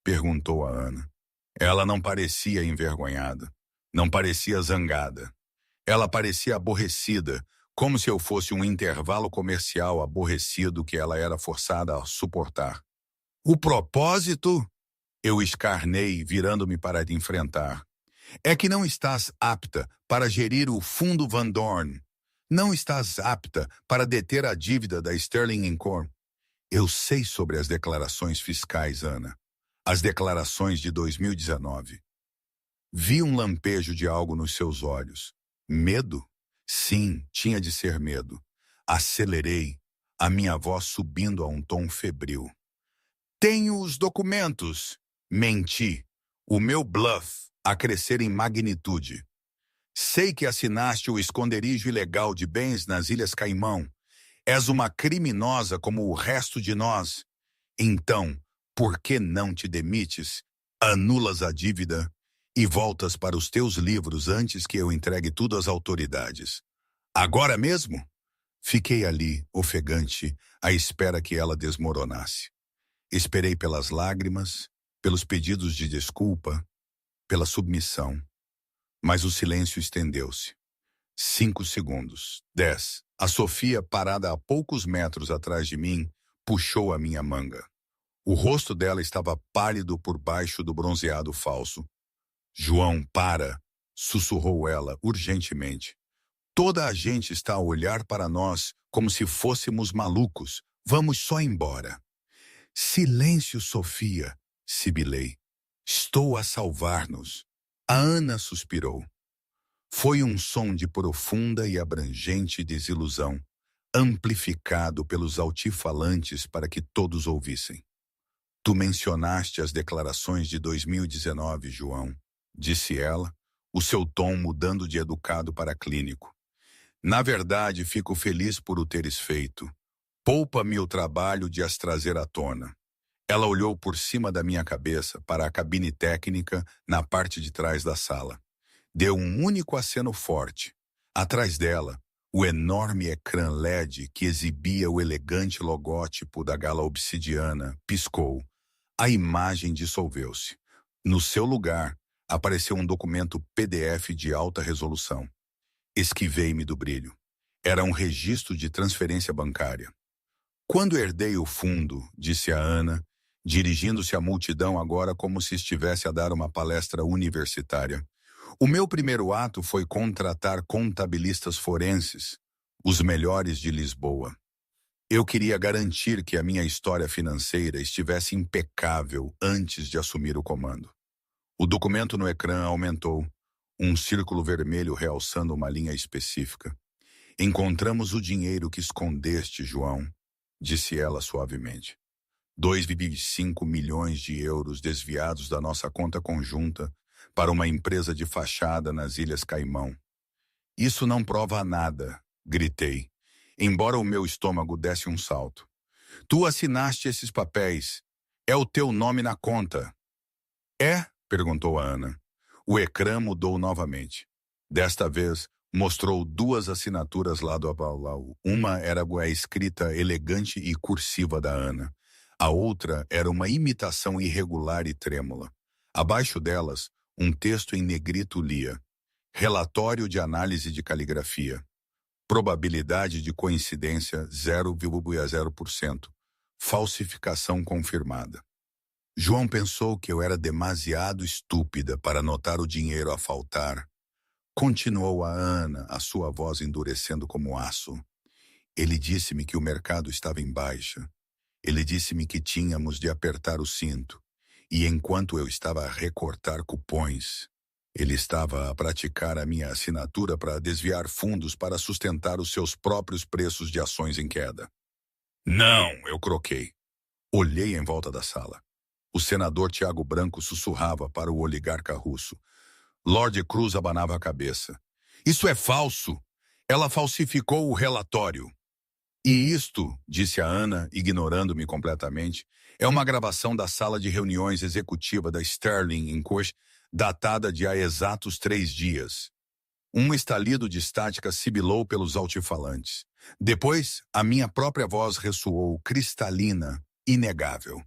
Perguntou a Ana. Ela não parecia envergonhada. Não parecia zangada. Ela parecia aborrecida, como se eu fosse um intervalo comercial aborrecido que ela era forçada a suportar. O propósito? Eu escarnei, virando-me para te enfrentar. É que não estás apta para gerir o fundo Van Dorn. Não estás apta para deter a dívida da Sterling & Co. Eu sei sobre as declarações fiscais, Ana. As declarações de 2019. Vi um lampejo de algo nos seus olhos. Medo? Sim, tinha de ser medo. Acelerei, a minha voz subindo a um tom febril. Tenho os documentos. Menti. O meu bluff a crescer em magnitude. Sei que assinaste o esconderijo ilegal de bens nas Ilhas Caimão. És uma criminosa como o resto de nós. Então, por que não te demites, anulas a dívida e voltas para os teus livros antes que eu entregue tudo às autoridades? Agora mesmo? Fiquei ali, ofegante, à espera que ela desmoronasse. Esperei pelas lágrimas, pelos pedidos de desculpa, pela submissão. Mas o silêncio estendeu-se. 5 segundos. 10. A Sofia, parada a poucos metros atrás de mim, puxou a minha manga. O rosto dela estava pálido por baixo do bronzeado falso. João, para! Sussurrou ela, urgentemente. Toda a gente está a olhar para nós como se fôssemos malucos. Vamos só embora. Silêncio, Sofia, sibilei. Estou a salvar-nos. A Ana suspirou. Foi um som de profunda e abrangente desilusão, amplificado pelos altifalantes para que todos ouvissem. Tu mencionaste as declarações de 2019, João, disse ela, o seu tom mudando de educado para clínico. Na verdade, fico feliz por o teres feito. Poupa-me o trabalho de as trazer à tona. Ela olhou por cima da minha cabeça para a cabine técnica na parte de trás da sala. Deu um único aceno forte. Atrás dela, o enorme ecrã LED que exibia o elegante logótipo da Gala Obsidiana piscou. A imagem dissolveu-se. No seu lugar, apareceu um documento PDF de alta resolução. Esquivei-me do brilho. Era um registro de transferência bancária. Quando herdei o fundo, disse a Ana, dirigindo-se à multidão agora como se estivesse a dar uma palestra universitária. O meu primeiro ato foi contratar contabilistas forenses, os melhores de Lisboa. Eu queria garantir que a minha história financeira estivesse impecável antes de assumir o comando. O documento no ecrã aumentou, um círculo vermelho realçando uma linha específica. Encontramos o dinheiro que escondeste, João, disse ela suavemente. 2,5 milhões de euros desviados da nossa conta conjunta para uma empresa de fachada nas Ilhas Caimão. Isso não prova nada, gritei, embora o meu estômago desse um salto. Tu assinaste esses papéis. É o teu nome na conta. É? Perguntou a Ana. O ecrã mudou novamente. Desta vez, mostrou 2 assinaturas lado a lado. Uma era a escrita elegante e cursiva da Ana. A outra era uma imitação irregular e trêmula. Abaixo delas, um texto em negrito lia: Relatório de análise de caligrafia. Probabilidade de coincidência 0,0%. Falsificação confirmada. João pensou que eu era demasiado estúpida para notar o dinheiro a faltar. Continuou a Ana, a sua voz endurecendo como aço. Ele disse-me que o mercado estava em baixa. Ele disse-me que tínhamos de apertar o cinto. E enquanto eu estava a recortar cupons, ele estava a praticar a minha assinatura para desviar fundos para sustentar os seus próprios preços de ações em queda. Não, eu croquei. Olhei em volta da sala. O senador Tiago Branco sussurrava para o oligarca russo. Lord Cruz abanava a cabeça. Isso é falso. Ela falsificou o relatório. E isto, disse a Ana, ignorando-me completamente, é uma gravação da sala de reuniões executiva da Sterling & Koch, datada de há exatos 3 dias. Um estalido de estática sibilou pelos altifalantes. Depois, a minha própria voz ressoou, cristalina, inegável.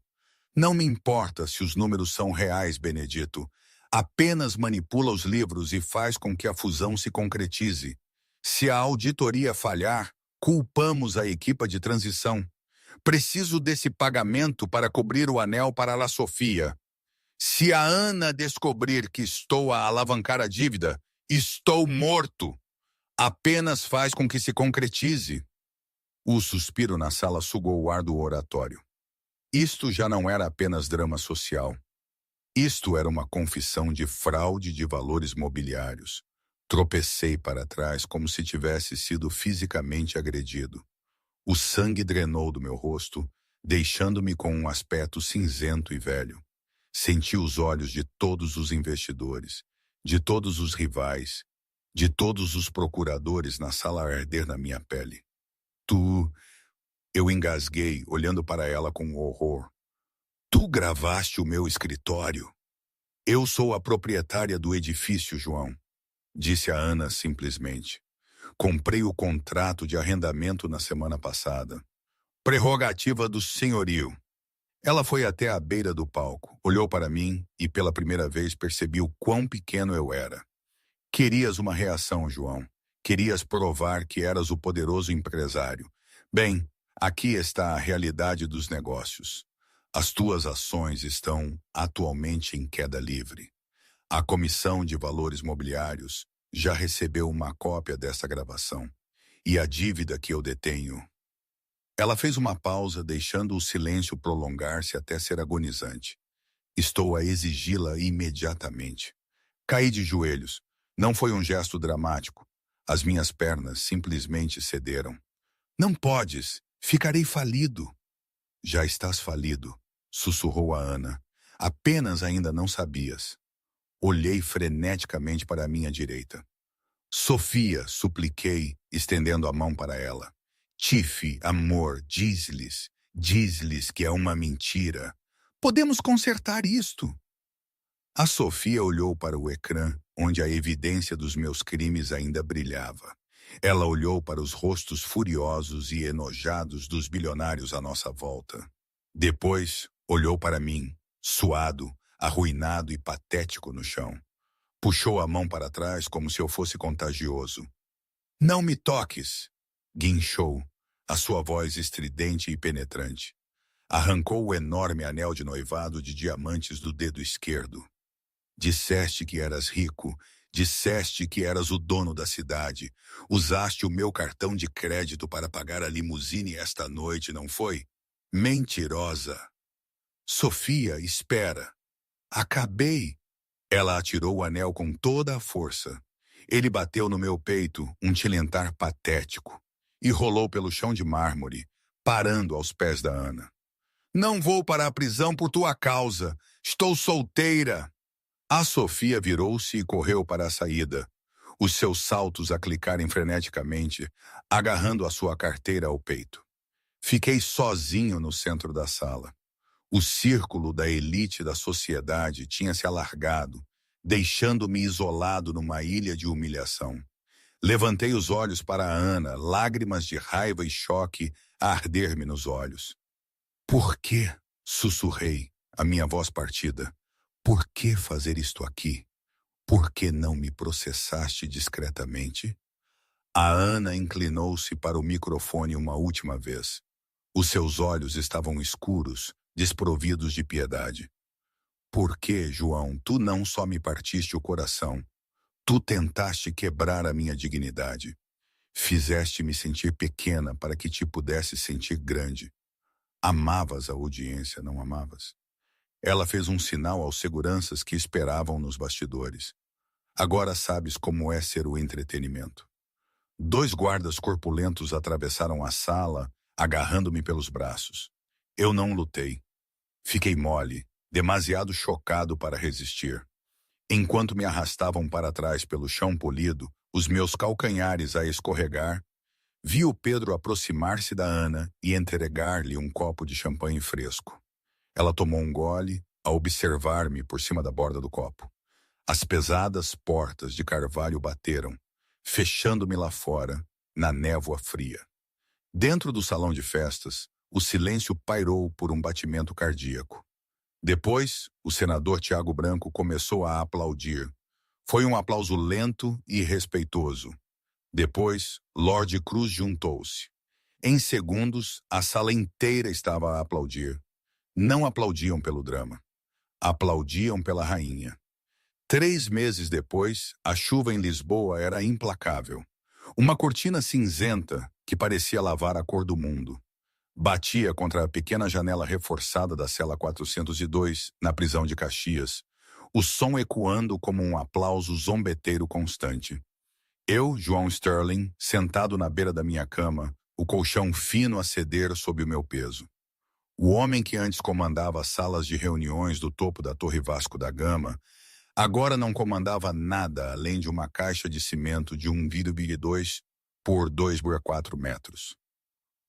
Não me importa se os números são reais, Benedito. Apenas manipula os livros e faz com que a fusão se concretize. Se a auditoria falhar, culpamos a equipa de transição. Preciso desse pagamento para cobrir o anel para a Sofia. Se a Ana descobrir que estou a alavancar a dívida, estou morto. Apenas faz com que se concretize. O suspiro na sala sugou o ar do oratório. Isto já não era apenas drama social. Isto era uma confissão de fraude de valores mobiliários. Tropecei para trás como se tivesse sido fisicamente agredido. O sangue drenou do meu rosto, deixando-me com um aspecto cinzento e velho. Senti os olhos de todos os investidores, de todos os rivais, de todos os procuradores na sala a arder na minha pele. Tu Eu engasguei, olhando para ela com horror. Tu gravaste o meu escritório? Eu sou a proprietária do edifício, João, disse a Ana simplesmente. Comprei o contrato de arrendamento na semana passada. Prerrogativa do senhorio. Ela foi até a beira do palco, olhou para mim e pela primeira vez percebi o quão pequeno eu era. Querias uma reação, João. Querias provar que eras o poderoso empresário. Bem, aqui está a realidade dos negócios. As tuas ações estão atualmente em queda livre. A Comissão de Valores Mobiliários já recebeu uma cópia dessa gravação. E a dívida que eu detenho. Ela fez uma pausa, deixando o silêncio prolongar-se até ser agonizante. Estou a exigi-la imediatamente. Caí de joelhos. Não foi um gesto dramático. As minhas pernas simplesmente cederam. Não podes. Ficarei falido. Já estás falido, sussurrou a Ana. Apenas ainda não sabias. Olhei freneticamente para a minha direita. Sofia, supliquei, estendendo a mão para ela. Tiffy, amor, diz-lhes que é uma mentira. Podemos consertar isto. A Sofia olhou para o ecrã, onde a evidência dos meus crimes ainda brilhava. Ela olhou para os rostos furiosos e enojados dos bilionários à nossa volta. Depois, olhou para mim, suado, arruinado e patético no chão. Puxou a mão para trás como se eu fosse contagioso. Não me toques! Guinchou, a sua voz estridente e penetrante. Arrancou o enorme anel de noivado de diamantes do dedo esquerdo. Disseste que eras rico, disseste que eras o dono da cidade. Usaste o meu cartão de crédito para pagar a limusine esta noite, não foi? Mentirosa! Sofia, espera! Acabei! Ela atirou o anel com toda a força. Ele bateu no meu peito, um tilintar patético, e rolou pelo chão de mármore, parando aos pés da Ana. Não vou para a prisão por tua causa. Estou solteira. A Sofia virou-se e correu para a saída, os seus saltos a clicarem freneticamente, agarrando a sua carteira ao peito. Fiquei sozinho no centro da sala. O círculo da elite da sociedade tinha se alargado, deixando-me isolado numa ilha de humilhação. Levantei os olhos para a Ana, lágrimas de raiva e choque a arder-me nos olhos. Por quê? Sussurrei, a minha voz partida. Por que fazer isto aqui? Por que não me processaste discretamente? A Ana inclinou-se para o microfone uma última vez. Os seus olhos estavam escuros, desprovidos de piedade. Por que, João, tu não só me partiste o coração? Tu tentaste quebrar a minha dignidade. Fizeste-me sentir pequena para que te pudesse sentir grande. Amavas a audiência, não amavas? Ela fez um sinal aos seguranças que esperavam nos bastidores. Agora sabes como é ser o entretenimento. 2 guardas corpulentos atravessaram a sala, agarrando-me pelos braços. Eu não lutei. Fiquei mole, demasiado chocado para resistir. Enquanto me arrastavam para trás pelo chão polido, os meus calcanhares a escorregar, vi o Pedro aproximar-se da Ana e entregar-lhe um copo de champanhe fresco. Ela tomou um gole, a observar-me por cima da borda do copo. As pesadas portas de carvalho bateram, fechando-me lá fora, na névoa fria. Dentro do salão de festas, o silêncio pairou por um batimento cardíaco. Depois, o senador Tiago Branco começou a aplaudir. Foi um aplauso lento e respeitoso. Depois, Lorde Cruz juntou-se. Em segundos, a sala inteira estava a aplaudir. Não aplaudiam pelo drama. Aplaudiam pela rainha. 3 meses depois, a chuva em Lisboa era implacável. Uma cortina cinzenta que parecia lavar a cor do mundo. Batia contra a pequena janela reforçada da cela 402, na prisão de Caxias, o som ecoando como um aplauso zombeteiro constante. Eu, João Sterling, sentado na beira da minha cama, o colchão fino a ceder sob o meu peso. O homem que antes comandava as salas de reuniões do topo da Torre Vasco da Gama, agora não comandava nada além de uma caixa de cimento de 1,2 por 2,4 metros.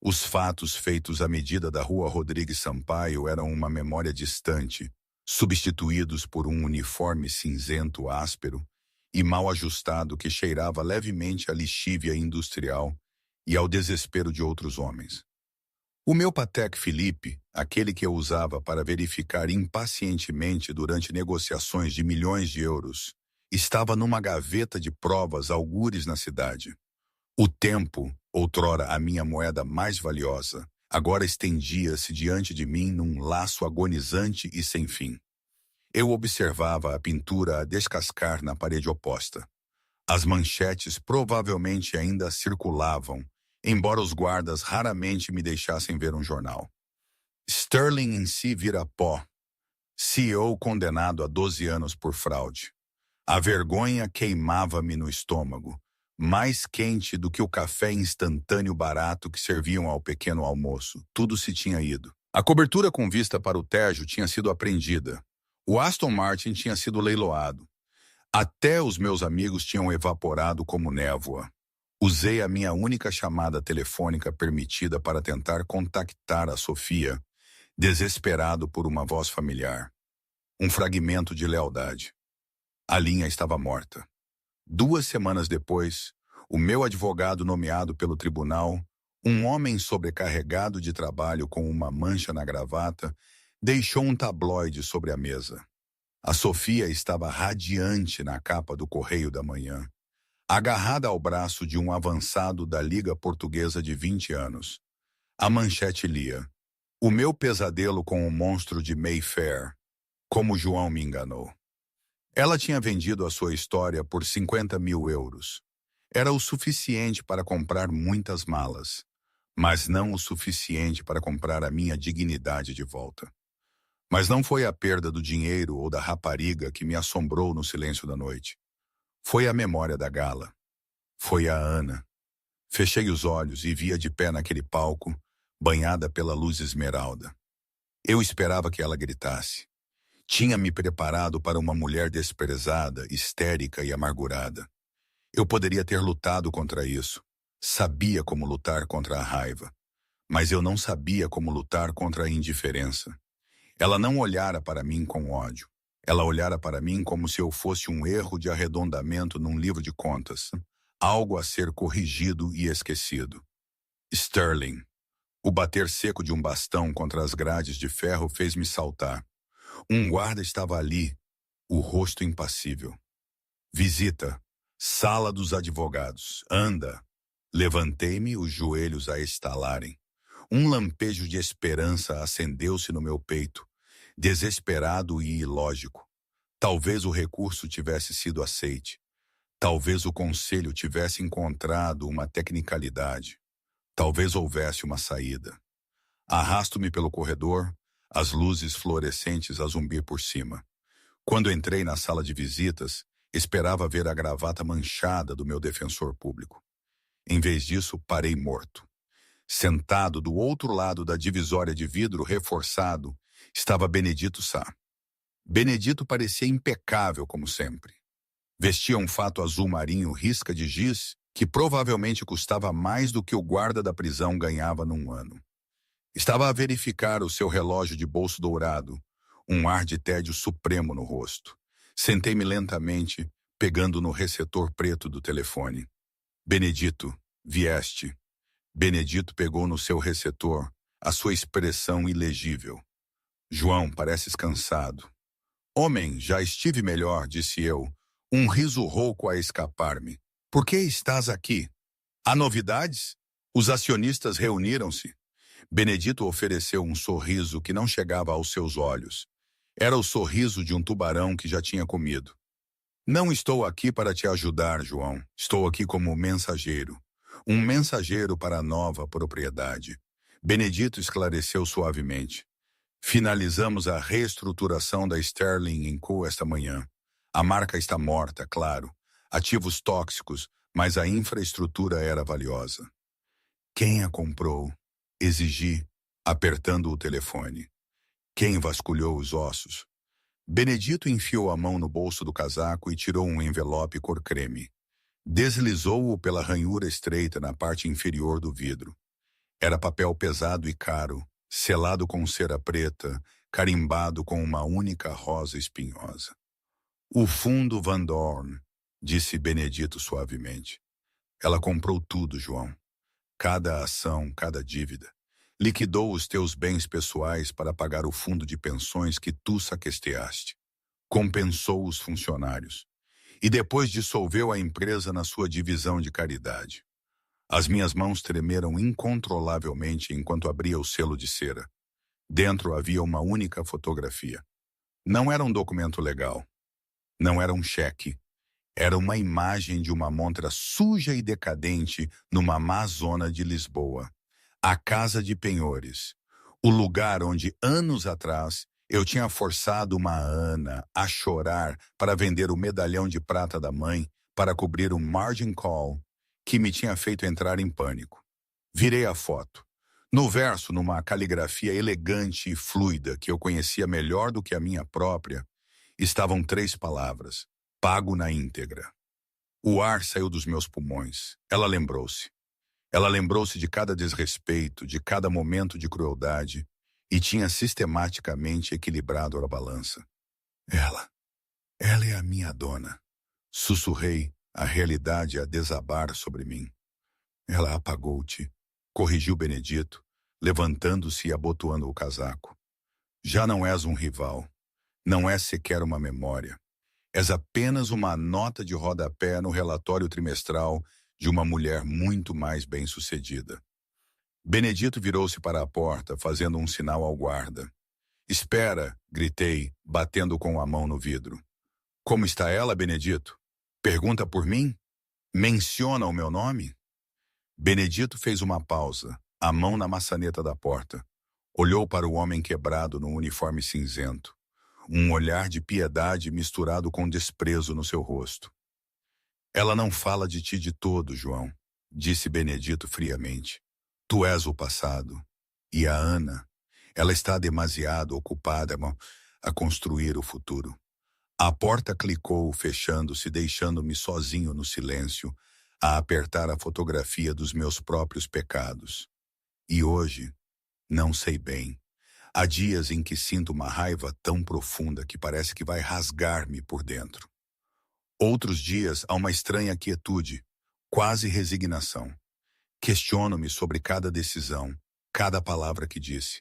Os fatos feitos à medida da Rua Rodrigues Sampaio eram uma memória distante, substituídos por um uniforme cinzento áspero e mal ajustado que cheirava levemente à lixívia industrial e ao desespero de outros homens. O meu Patek Philippe, aquele que eu usava para verificar impacientemente durante negociações de milhões de euros, estava numa gaveta de provas algures na cidade. O tempo, outrora a minha moeda mais valiosa, agora estendia-se diante de mim num laço agonizante e sem fim. Eu observava a pintura a descascar na parede oposta. As manchetes provavelmente ainda circulavam, embora os guardas raramente me deixassem ver um jornal. Sterling em si vira pó. CEO condenado a 12 anos por fraude. A vergonha queimava-me no estômago, mais quente do que o café instantâneo barato que serviam ao pequeno almoço. Tudo se tinha ido. A cobertura com vista para o Tejo tinha sido apreendida. O Aston Martin tinha sido leiloado. Até os meus amigos tinham evaporado como névoa. Usei a minha única chamada telefônica permitida para tentar contactar a Sofia, desesperado por uma voz familiar. Um fragmento de lealdade. A linha estava morta. 2 semanas depois, o meu advogado nomeado pelo tribunal, um homem sobrecarregado de trabalho com uma mancha na gravata, deixou um tabloide sobre a mesa. A Sofia estava radiante na capa do Correio da Manhã, agarrada ao braço de um avançado da Liga Portuguesa de 20 anos. A manchete lia: "O meu pesadelo com o monstro de Mayfair, como João me enganou." Ela tinha vendido a sua história por 50 mil euros. Era o suficiente para comprar muitas malas, mas não o suficiente para comprar a minha dignidade de volta. Mas não foi a perda do dinheiro ou da rapariga que me assombrou no silêncio da noite. Foi a memória da gala. Foi a Ana. Fechei os olhos e via de pé naquele palco, banhada pela luz esmeralda. Eu esperava que ela gritasse. Tinha me preparado para uma mulher desprezada, histérica e amargurada. Eu poderia ter lutado contra isso. Sabia como lutar contra a raiva. Mas eu não sabia como lutar contra a indiferença. Ela não olhara para mim com ódio. Ela olhara para mim como se eu fosse um erro de arredondamento num livro de contas. Algo a ser corrigido e esquecido. Sterling. O bater seco de um bastão contra as grades de ferro fez-me saltar. Um guarda estava ali, o rosto impassível. "Visita. Sala dos advogados. Anda." Levantei-me, os joelhos a estalarem. Um lampejo de esperança acendeu-se no meu peito, desesperado e ilógico. Talvez o recurso tivesse sido aceite. Talvez o conselho tivesse encontrado uma tecnicalidade. Talvez houvesse uma saída. Arrasto-me pelo corredor, as luzes fluorescentes a zumbir por cima. Quando entrei na sala de visitas, esperava ver a gravata manchada do meu defensor público. Em vez disso, parei morto. Sentado do outro lado da divisória de vidro reforçado, estava Benedito Sá. Benedito parecia impecável como sempre. Vestia um fato azul marinho risca de giz que provavelmente custava mais do que o guarda da prisão ganhava num ano. Estava a verificar o seu relógio de bolso dourado, um ar de tédio supremo no rosto. Sentei-me lentamente, pegando no receptor preto do telefone. "Benedito, vieste." Benedito pegou no seu receptor, a sua expressão ilegível. "João, pareces cansado." "Homem, já estive melhor", disse eu, um riso rouco a escapar-me. "Por que estás aqui? Há novidades?" Os acionistas reuniram-se. Benedito ofereceu um sorriso que não chegava aos seus olhos. Era o sorriso de um tubarão que já tinha comido. "Não estou aqui para te ajudar, João. Estou aqui como mensageiro. Um mensageiro para a nova propriedade." Benedito esclareceu suavemente. "Finalizamos a reestruturação da Sterling & Co. esta manhã. A marca está morta, claro. Ativos tóxicos, mas a infraestrutura era valiosa." "Quem a comprou?" exigi, apertando o telefone. "Quem vasculhou os ossos?" Benedito enfiou a mão no bolso do casaco e tirou um envelope cor creme. Deslizou-o pela ranhura estreita na parte inferior do vidro. Era papel pesado e caro, selado com cera preta, carimbado com uma única rosa espinhosa. O fundo Van Dorn, disse Benedito suavemente. Ela comprou tudo, João. Cada ação, cada dívida. Liquidou os teus bens pessoais para pagar o fundo de pensões que tu saquesteaste. Compensou os funcionários. E depois dissolveu a empresa na sua divisão de caridade. As minhas mãos tremeram incontrolavelmente enquanto abria o selo de cera. Dentro havia uma única fotografia. Não era um documento legal. Não era um cheque. Era uma imagem de uma montra suja e decadente numa má zona de Lisboa. A Casa de Penhores. O lugar onde, anos atrás, eu tinha forçado uma Ana a chorar para vender o medalhão de prata da mãe para cobrir um margin call que me tinha feito entrar em pânico. Virei a foto. No verso, numa caligrafia elegante e fluida que eu conhecia melhor do que a minha própria, estavam 3 palavras: pago na íntegra. O ar saiu dos meus pulmões. Ela lembrou-se. Ela lembrou-se de cada desrespeito, de cada momento de crueldade, e tinha sistematicamente equilibrado a balança. Ela é a minha dona. Sussurrei, a realidade a desabar sobre mim. Ela apagou-te, corrigiu Benedito, levantando-se e abotoando o casaco. Já não és um rival. Não és sequer uma memória. És apenas uma nota de rodapé no relatório trimestral de uma mulher muito mais bem-sucedida. Benedito virou-se para a porta, fazendo um sinal ao guarda. Espera, gritei, batendo com a mão no vidro. Como está ela, Benedito? Pergunta por mim? Menciona o meu nome? Benedito fez uma pausa, a mão na maçaneta da porta. Olhou para o homem quebrado no uniforme cinzento. Um olhar de piedade misturado com desprezo no seu rosto. Ela não fala de ti de todo, João, disse Benedito friamente. Tu és o passado. E a Ana, ela está demasiado ocupada a construir o futuro. A porta clicou, fechando-se, deixando-me sozinho no silêncio, a apertar a fotografia dos meus próprios pecados. E hoje, não sei bem. Há dias em que sinto uma raiva tão profunda que parece que vai rasgar-me por dentro. Outros dias há uma estranha quietude, quase resignação. Questiono-me sobre cada decisão, cada palavra que disse.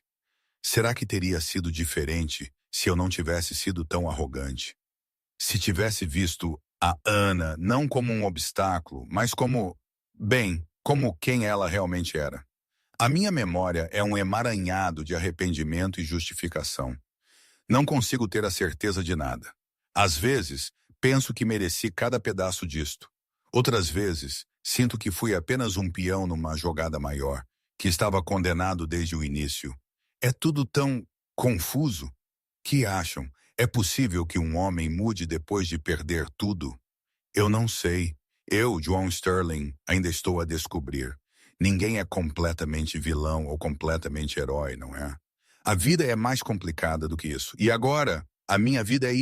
Será que teria sido diferente se eu não tivesse sido tão arrogante? Se tivesse visto a Ana não como um obstáculo, mas como, bem, como quem ela realmente era? A minha memória é um emaranhado de arrependimento e justificação. Não consigo ter a certeza de nada. Às vezes, penso que mereci cada pedaço disto. Outras vezes, sinto que fui apenas um peão numa jogada maior, que estava condenado desde o início. É tudo tão confuso. Que acham? É possível que um homem mude depois de perder tudo? Eu não sei. Eu, João Sterling, ainda estou a descobrir. Ninguém é completamente vilão ou completamente herói, não é? A vida é mais complicada do que isso. E agora, a minha vida é